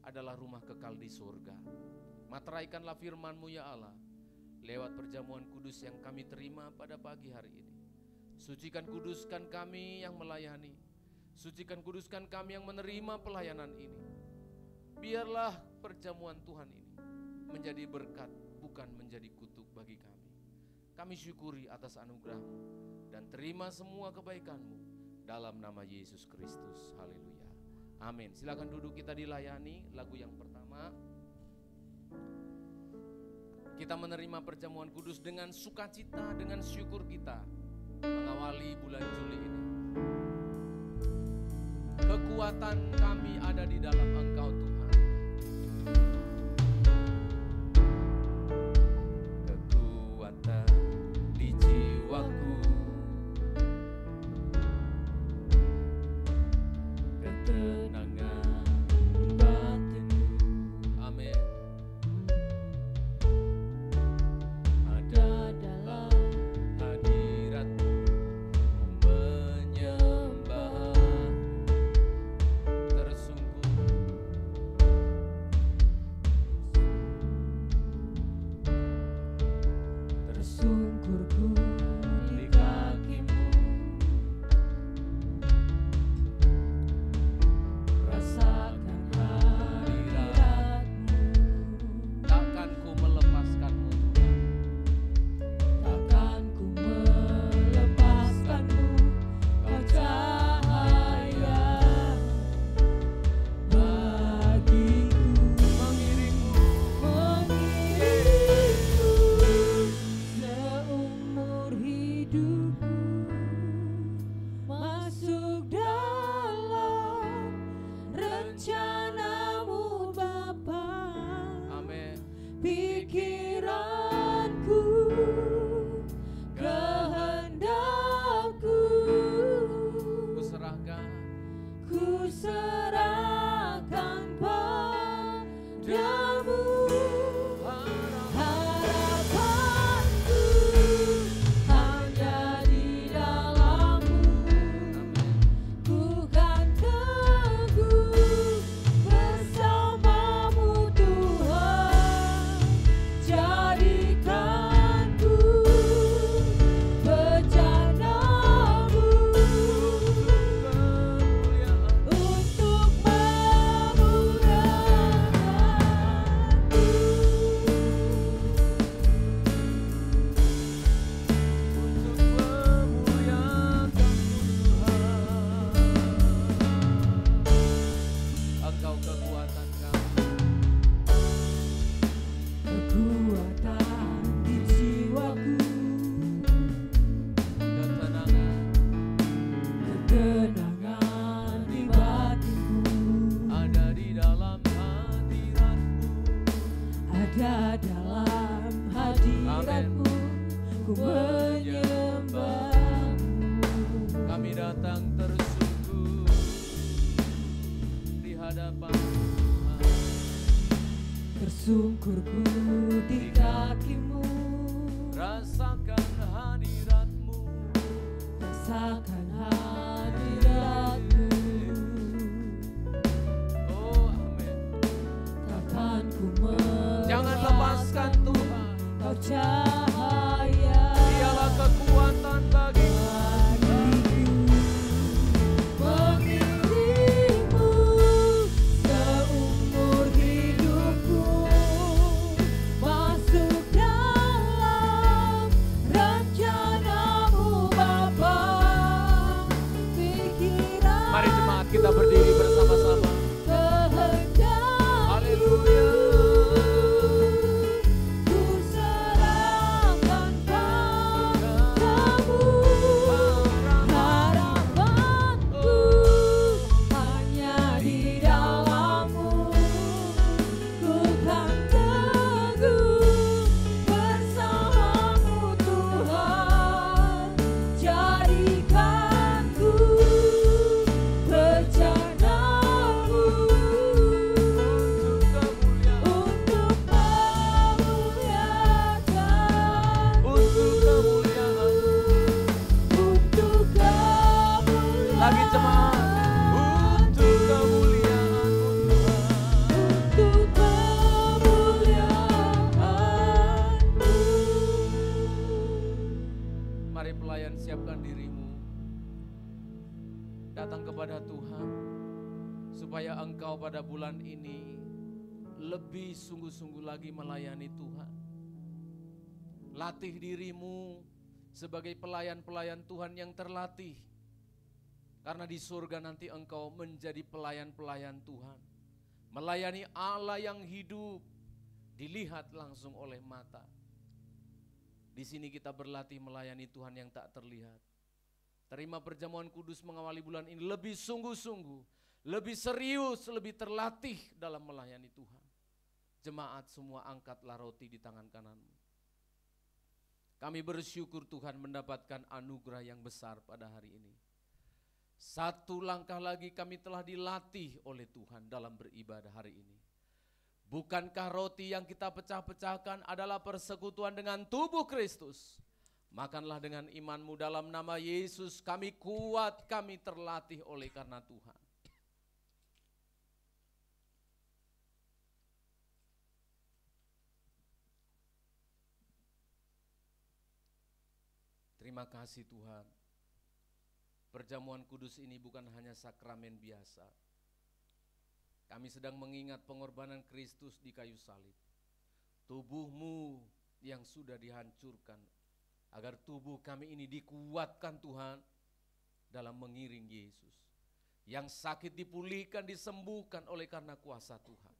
adalah rumah kekal di surga. Materaikanlah firman-Mu ya Allah, lewat perjamuan kudus yang kami terima pada pagi hari ini. Sucikan kuduskan kami yang melayani, sucikan kuduskan kami yang menerima pelayanan ini. Biarlah perjamuan Tuhan ini menjadi berkat, bukan menjadi kutuk bagi kami. Kami syukuri atas anugerah-Mu dan terima semua kebaikan-Mu dalam nama Yesus Kristus. Haleluya. Amin. Silakan duduk, kita dilayani lagu yang pertama. Kita menerima perjamuan kudus dengan sukacita, dengan syukur kita mengawali bulan Juli ini. Kekuatan kami ada di dalam Engkau Tuhan. Kekuatan di jiwaku, ketenangan batinku. Amin. Ada dalam hadirat-Mu, menyembah, tersungkurku di kaki-Mu, rasakan hadirat-Mu. takkan ku melepaskan-Mu Tuhan. Takkan ku melepaskan-Mu, Kau cahaya bagiku. Mengiringku Seumur hidupku, masuk dalam rencana-Mu Bapa. amin. Pikiranku, kehendakku, Ku serahkan padamu. Harapanku hanya di dalam-Mu. Ku kan teguh bersama-Mu Tuhan. Jadikanku bejana-Mu untuk Engkau kekuatan kami. kekuatan di jiwaku, ketenangan di batinku. Ada di dalam hadirat-Mu. Ada dalam hadirat-Mu, ku menyembah-Mu. Kami datang tersungkur di hadapan Tuhan. Tersungkurku di kaki-Mu, Rasakan hadirat-Mu. rasakan hadirat-Mu. Oh amin. Takkan ku Jangan melepaskan lepaskan Tuhan. Kau cahaya Dialah kekuatan bagiku. mengiringmu seumur hidupku, masuk dalam rencana-Mu Bapa. Pikiran Mari jemaat kita berdiri bersama-sama. kehendak Haleluya. ku serahkan pelayan siapkan dirimu, datang kepada Tuhan, supaya engkau pada bulan ini lebih sungguh-sungguh lagi melayani Tuhan. Latih dirimu sebagai pelayan-pelayan Tuhan yang terlatih. Karena di surga nanti engkau menjadi pelayan-pelayan Tuhan. Melayani Allah yang hidup, dilihat langsung oleh mata. Di sini kita berlatih melayani Tuhan yang tak terlihat. Terima perjamuan kudus mengawali bulan ini lebih sungguh-sungguh, lebih serius, lebih terlatih dalam melayani Tuhan. Jemaat semua angkatlah roti di tangan kananmu. Kami bersyukur Tuhan mendapatkan anugerah yang besar pada hari ini. Satu langkah lagi kami telah dilatih oleh Tuhan dalam beribadah hari ini. Bukankah roti yang kita pecah-pecahkan adalah persekutuan dengan tubuh Kristus? Makanlah dengan imanmu dalam nama Yesus, kami kuat, kami terlatih oleh karena Tuhan. Terima kasih Tuhan. Perjamuan kudus ini bukan hanya sakramen biasa. Kami sedang mengingat pengorbanan Kristus di kayu salib. Tubuhmu yang sudah dihancurkan, agar tubuh kami ini dikuatkan Tuhan dalam mengiring Yesus. Yang sakit dipulihkan, disembuhkan oleh karena kuasa Tuhan.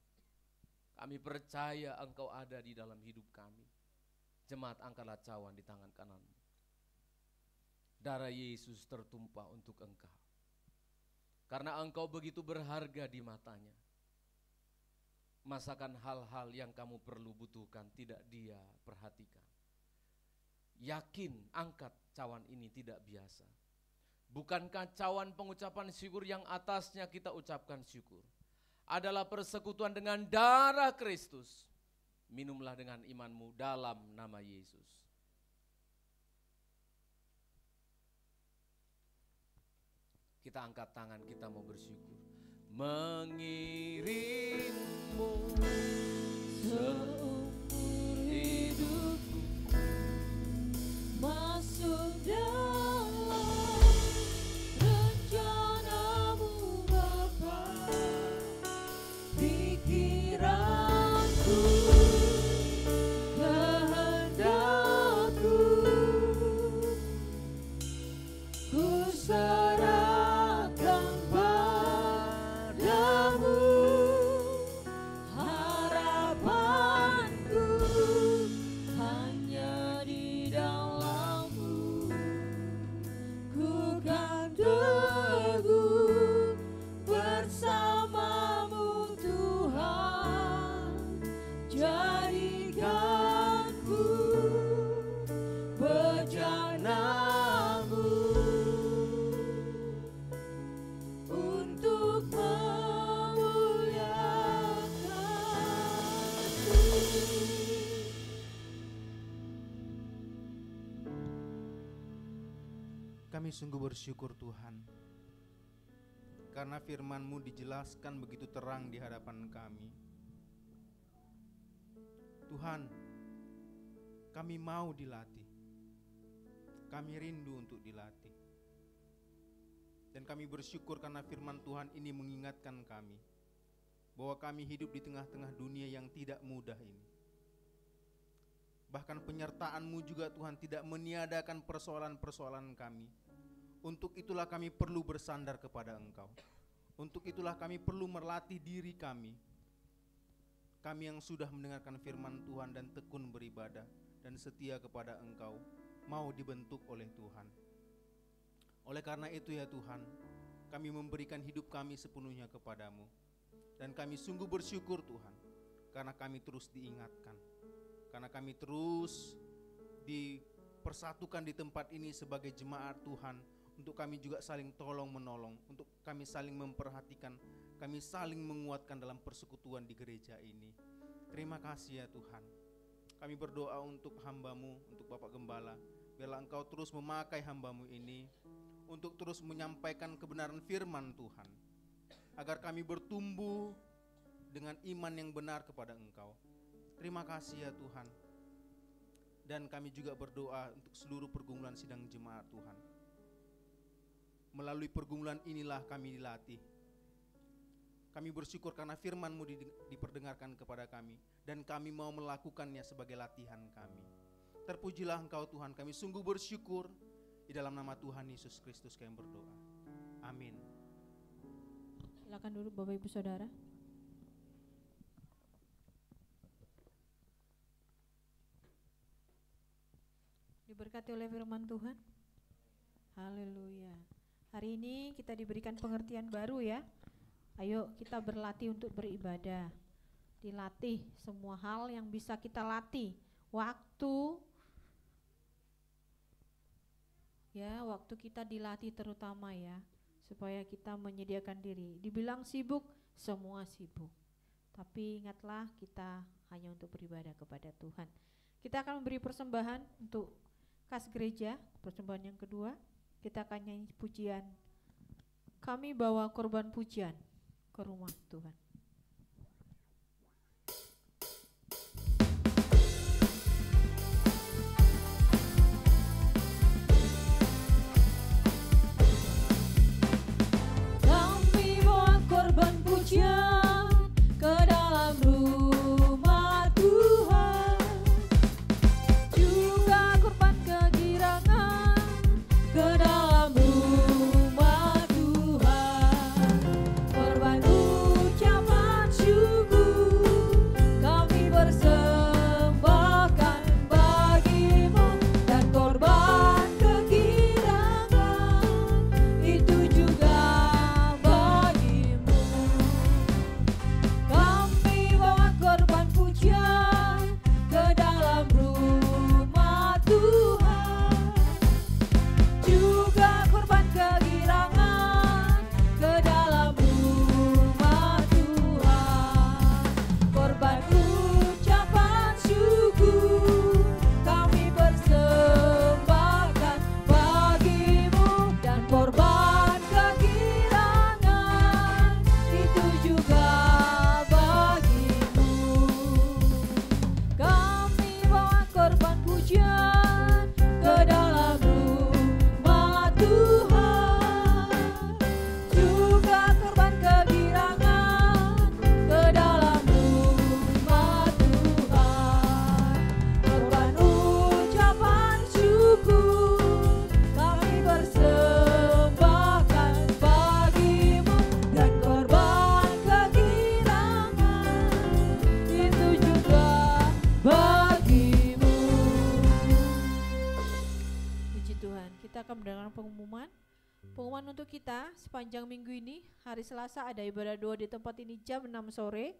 Kami percaya Engkau ada di dalam hidup kami. Jemaat, angkatlah cawan di tangan kananmu. Darah Yesus tertumpah untuk engkau. Karena engkau begitu berharga di matanya. Masakan hal-hal yang kamu perlu butuhkan tidak dia perhatikan. Yakin angkat cawan ini tidak biasa. Bukankah cawan pengucapan syukur yang atasnya kita ucapkan syukur adalah persekutuan dengan darah Kristus. Minumlah dengan imanmu dalam nama Yesus. Kita angkat tangan, kita mau bersyukur. Mengiringmu seumur hidupku, masuk dalam rencanamu Bapa. Pikiranku, kehendakku, ku serahkan padamu. Harapanku hanya di dalam-Mu. Ku kan teguh bersama-Mu Tuhan. Jadikanku bejana-Mu untuk memuliakan-Mu. Kami sungguh bersyukur Tuhan, karena firman-Mu dijelaskan begitu terang di hadapan kami. Tuhan, kami mau dilatih, kami rindu untuk dilatih. Dan kami bersyukur karena firman Tuhan ini mengingatkan kami bahwa kami hidup di tengah-tengah dunia yang tidak mudah ini. Bahkan penyertaan-Mu juga Tuhan tidak meniadakan persoalan-persoalan kami. Untuk itulah kami perlu bersandar kepada Engkau. Untuk itulah kami perlu melatih diri kami. Kami yang sudah mendengarkan firman Tuhan dan tekun beribadah dan setia kepada Engkau, mau dibentuk oleh Tuhan. Oleh karena itu ya Tuhan, kami memberikan hidup kami sepenuhnya kepadamu. Dan kami sungguh bersyukur Tuhan, karena kami terus diingatkan. Karena kami terus dipersatukan di tempat ini sebagai jemaat Tuhan, untuk kami juga saling tolong menolong, untuk kami saling memperhatikan, kami saling menguatkan dalam persekutuan di gereja ini. Terima kasih ya Tuhan. Kami berdoa untuk hamba-Mu, untuk Bapak Gembala, biarlah Engkau terus memakai hamba-Mu ini untuk terus menyampaikan kebenaran firman Tuhan, agar kami bertumbuh dengan iman yang benar kepada Engkau. Terima kasih ya Tuhan. Dan kami juga berdoa untuk seluruh pergumulan sidang jemaat Tuhan. Melalui pergumulan inilah kami dilatih. Kami bersyukur karena firman-Mu diperdengarkan kepada kami, dan kami mau melakukannya sebagai latihan kami. Terpujilah Engkau Tuhan, kami sungguh bersyukur. Di dalam nama Tuhan Yesus Kristus kami berdoa. Amin. Silakan duduk Bapak Ibu Saudara. Diberkati oleh firman Tuhan. Haleluya. Hari ini kita diberikan pengertian baru ya. Ayo kita berlatih untuk beribadah. Dilatih semua hal yang bisa kita latih. Waktu kita dilatih terutama ya, supaya kita menyediakan diri. Dibilang sibuk, semua sibuk. Tapi ingatlah kita hanya untuk beribadah kepada Tuhan. Kita akan memberi persembahan untuk kas gereja, persembahan yang kedua. Kita akan nyanyi pujian. Kami bawa korban pujian ke rumah Tuhan. Kami bawa korban pujian ke dalam rumah Tuhan, juga korban kegirangan ke dalam rumah Tuhan. Korban ucapan syukur kami persembahkan bagimu, dan korban kegirangan itu juga bagimu. Kami bawa korban pujian ke dalam rumah Tuhan, juga korban kegirangan ke dalam rumah Tuhan. Korban ucapan syukur kami persembahkan bagimu, dan korban kegirangan itu juga bagimu. Kami bawa korban pujian ke dalam rumah Tuhan, juga korban kegirangan ke dalam rumah Tuhan. Korban ucapan syukur kami persembahkan bagimu, dan korban kegirangan itu juga bagimu. Puji Tuhan, kita akan mendengarkan pengumuman. Pengumuman untuk kita sepanjang minggu ini. Hari Selasa ada ibadah doa di tempat ini jam 6 sore.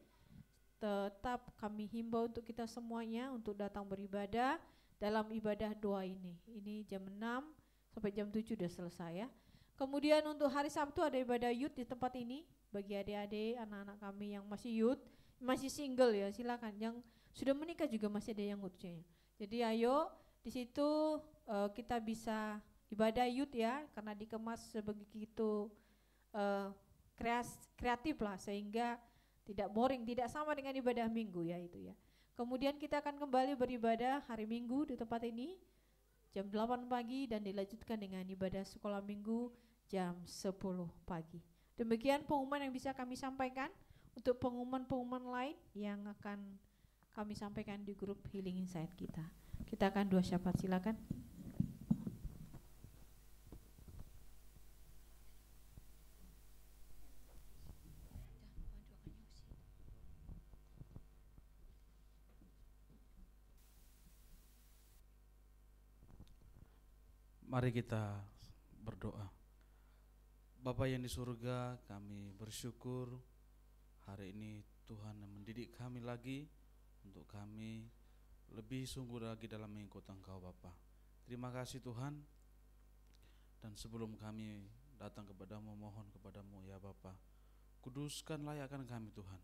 Tetap kami himbau untuk kita semuanya untuk datang beribadah dalam ibadah doa ini. Ini jam 6 sampai jam 7 sudah selesai ya. Kemudian untuk hari Sabtu ada ibadah youth di tempat ini. Bagi adik-adik, anak-anak kami yang masih youth, masih single ya, silakan. Yang sudah menikah juga masih ada yang youth-nya. Jadi ayo di situ kita bisa ibadah youth ya, karena dikemas sebegitu kreatif lah, sehingga tidak boring, tidak sama dengan ibadah minggu ya itu ya. Kemudian kita akan kembali beribadah hari Minggu di tempat ini jam 8 pagi dan dilanjutkan dengan ibadah sekolah minggu jam 10 pagi. Demikian pengumuman yang bisa kami sampaikan. Untuk pengumuman-pengumuman lain yang akan kami sampaikan di grup Healing Insight kita. Kita akan doa syafaat, silakan. Mari kita berdoa. Bapa yang di surga, kami bersyukur hari ini Tuhan yang mendidik kami lagi untuk kami lebih sungguh lagi dalam mengikut Engkau Bapa. Terima kasih Tuhan. Dan sebelum kami datang kepadamu, mohon kepadamu ya Bapa, kuduskan layakkan kami Tuhan,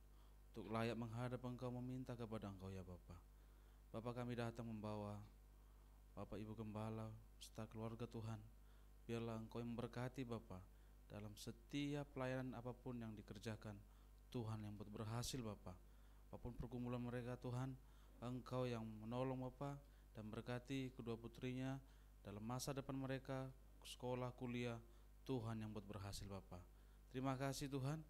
untuk layak menghadap Engkau, meminta kepada Engkau ya Bapa. Bapa, kami datang membawa Bapak Ibu Gembala serta keluarga Tuhan. Biarlah Engkau yang memberkati Bapa dalam setiap pelayanan apapun yang dikerjakan. Tuhan yang berhasil Bapa. Apapun pergumulan mereka Tuhan, Engkau yang menolong Bapa, dan berkati kedua putrinya dalam masa depan mereka, sekolah, kuliah, Tuhan yang buat berhasil Bapa. Terima kasih Tuhan,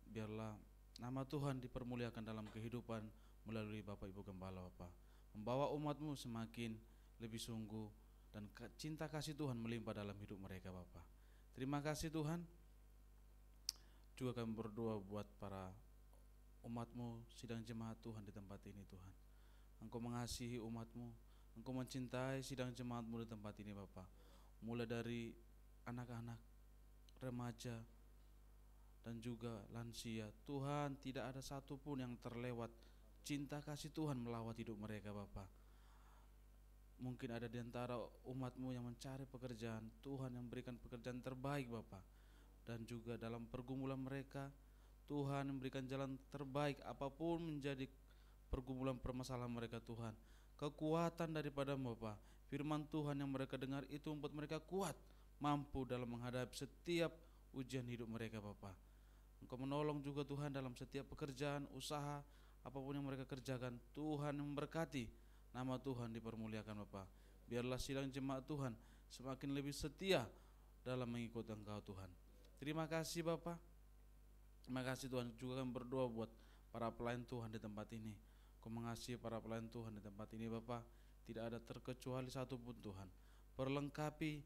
biarlah nama Tuhan dipermuliakan dalam kehidupan melalui Bapak Ibu Gembala Bapa. Membawa umat-Mu semakin lebih sungguh dan cinta kasih Tuhan melimpah dalam hidup mereka Bapa. Terima kasih Tuhan. Juga kami berdoa buat para umat-Mu, sidang jemaat Tuhan di tempat ini Tuhan. Engkau mengasihi umat-Mu, Engkau mencintai sidang jemaat-Mu di tempat ini Bapa. Mulai dari anak-anak, remaja, dan juga lansia. Tuhan, tidak ada satupun yang terlewat. Cinta kasih Tuhan melawat hidup mereka Bapa. Mungkin ada di antara umat-Mu yang mencari pekerjaan, Tuhan yang berikan pekerjaan terbaik Bapa. Dan juga dalam pergumulan mereka, Tuhan memberikan jalan terbaik apapun menjadi pergumulan permasalahan mereka Tuhan. Kekuatan daripada Bapa, firman Tuhan yang mereka dengar itu membuat mereka kuat, mampu dalam menghadapi setiap ujian hidup mereka Bapa. Engkau menolong juga Tuhan dalam setiap pekerjaan, usaha, apapun yang mereka kerjakan. Tuhan memberkati, nama Tuhan dipermuliakan Bapa. Biarlah sidang jemaat Tuhan semakin lebih setia dalam mengikuti Engkau Tuhan. Terima kasih Bapa. Terima kasih Tuhan. Juga kami berdoa buat para pelayan Tuhan di tempat ini. Kau mengasihi para pelayan Tuhan di tempat ini Bapa. Tidak ada terkecuali satupun Tuhan. Perlengkapi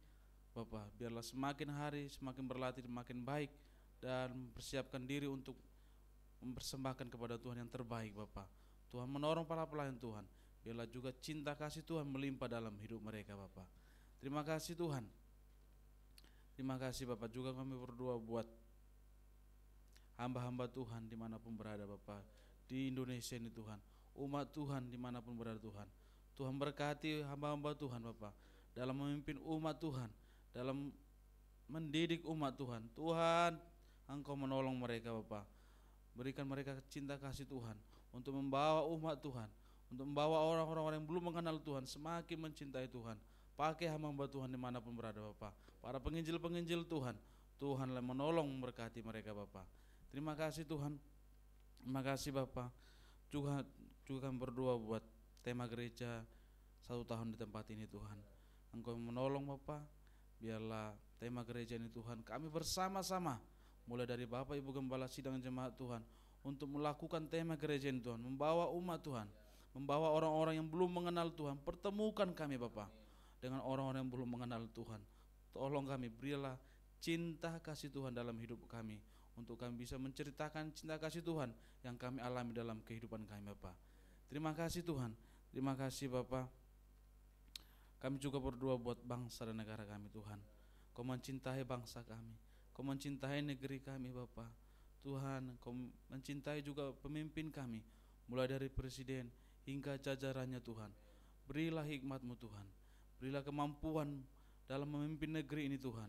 Bapa, biarlah semakin hari semakin berlatih semakin baik dan mempersiapkan diri untuk mempersembahkan kepada Tuhan yang terbaik Bapa. Tuhan menolong para pelayan Tuhan. Biarlah juga cinta kasih Tuhan melimpah dalam hidup mereka Bapa. Terima kasih Tuhan. Terima kasih Bapa. Juga kami berdoa buat hamba-hamba Tuhan dimanapun berada Bapa. Di Indonesia ini Tuhan, umat Tuhan dimanapun berada Tuhan. Tuhan berkati hamba-hamba Tuhan Bapa dalam memimpin umat Tuhan, dalam mendidik umat Tuhan. Tuhan, Engkau menolong mereka Bapa. Berikan mereka cinta kasih Tuhan untuk membawa umat Tuhan, untuk membawa orang-orang yang belum mengenal Tuhan semakin mencintai Tuhan. Pakai hamba-hamba Tuhan dimanapun berada Bapa. Para penginjil-penginjil Tuhan, Tuhan menolong memberkati mereka Bapa. Terima kasih Tuhan. Terima kasih Bapa. Juga kami berdoa buat tema gereja 1 tahun di tempat ini Tuhan. Engkau menolong Bapa. Biarlah tema gereja ini Tuhan, kami bersama-sama mulai dari Bapak Ibu Gembala sidang jemaat Tuhan untuk melakukan tema gereja ini Tuhan, membawa umat Tuhan, membawa orang-orang yang belum mengenal Tuhan. Pertemukan kami Bapa dengan orang-orang yang belum mengenal Tuhan. Tolong kami, berilah cinta kasih Tuhan dalam hidup kami, untuk kami bisa menceritakan cinta kasih Tuhan yang kami alami dalam kehidupan kami Bapa. Terima kasih Tuhan. Terima kasih Bapa. Kami juga berdoa buat bangsa dan negara kami Tuhan. Kau mencintai bangsa kami, Kau mencintai negeri kami Bapa. Tuhan, Kau mencintai juga pemimpin kami, mulai dari presiden hingga jajarannya Tuhan. Berilah hikmat-Mu Tuhan, berilah kemampuan dalam memimpin negeri ini Tuhan.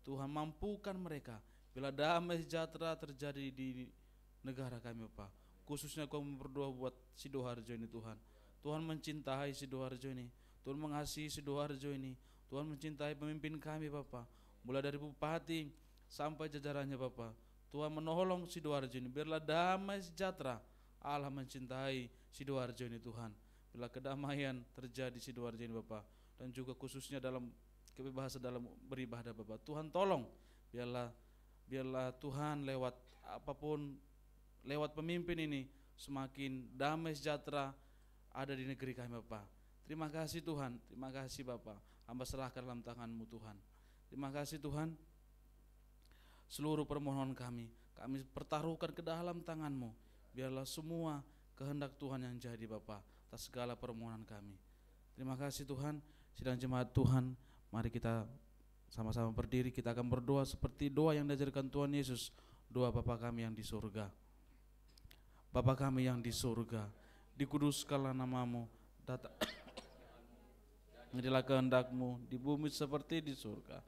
Tuhan, mampukan mereka bila damai sejahtera terjadi di negara kami Bapa. Khususnya Kau berdoa buat Sidoarjo ini Tuhan. Tuhan mencintai Sidoarjo ini, Tuhan mengasihi Sidoarjo ini. Tuhan mencintai pemimpin kami Bapa, mulai dari bupati sampai jajarannya Bapa. Tuhan menolong Sidoarjo ini, biarlah damai sejahtera. Allah mencintai Sidoarjo ini Tuhan. Bila kedamaian terjadi di Sidoarjo ini Bapa, dan juga khususnya dalam kebebasan dalam beribadah Bapa. Tuhan tolong, biarlah Tuhan lewat apapun, lewat pemimpin ini semakin damai sejahtera ada di negeri kami Bapa. Terima kasih Tuhan, terima kasih Bapa. Hamba serahkan dalam tangan-Mu Tuhan. Terima kasih Tuhan. Seluruh permohonan kami pertaruhkan ke dalam tangan-Mu. Biarlah semua kehendak Tuhan yang jadi Bapa atas segala permohonan kami. Terima kasih Tuhan. Sidang jemaat Tuhan, mari kita sama-sama berdiri. Kita akan berdoa seperti doa yang diajarkan Tuhan Yesus. Doa Bapa kami yang di surga. Bapa kami yang di surga, dikuduskanlah nama-Mu, jadilah kehendak-Mu di bumi seperti di surga.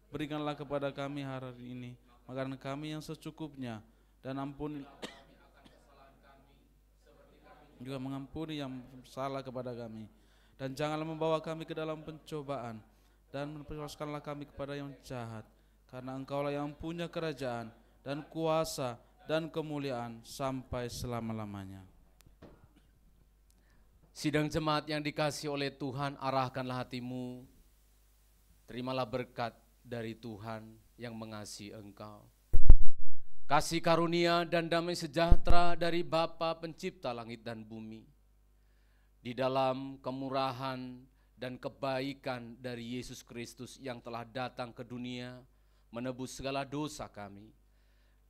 Berikanlah kepada kami hari ini makanan kami yang secukupnya, dan ampuni juga mengampuni yang salah kepada kami. Dan janganlah membawa kami ke dalam pencobaan, dan menjelaskanlah kami kepada yang jahat. Karena Engkaulah yang punya kerajaan dan kuasa dan kemuliaan sampai selama-lamanya. Sidang jemaat yang dikasihi oleh Tuhan, arahkanlah hatimu. Terimalah berkat dari Tuhan yang mengasihi engkau. Kasih karunia dan damai sejahtera dari Bapa Pencipta langit dan bumi, di dalam kemurahan dan kebaikan dari Yesus Kristus yang telah datang ke dunia menebus segala dosa kami,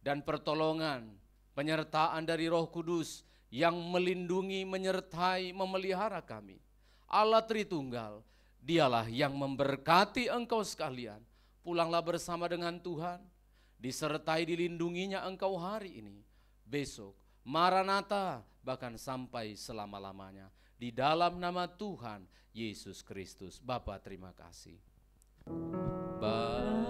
dan pertolongan, penyertaan dari Roh Kudus yang melindungi, menyertai, memelihara kami. Allah Tritunggal, Dialah yang memberkati engkau sekalian. Pulanglah bersama dengan Tuhan, disertai dilindunginya engkau hari ini, besok, Maranatha, bahkan sampai selama-lamanya. Di dalam nama Tuhan Yesus Kristus. Bapa, terima kasih. Bapa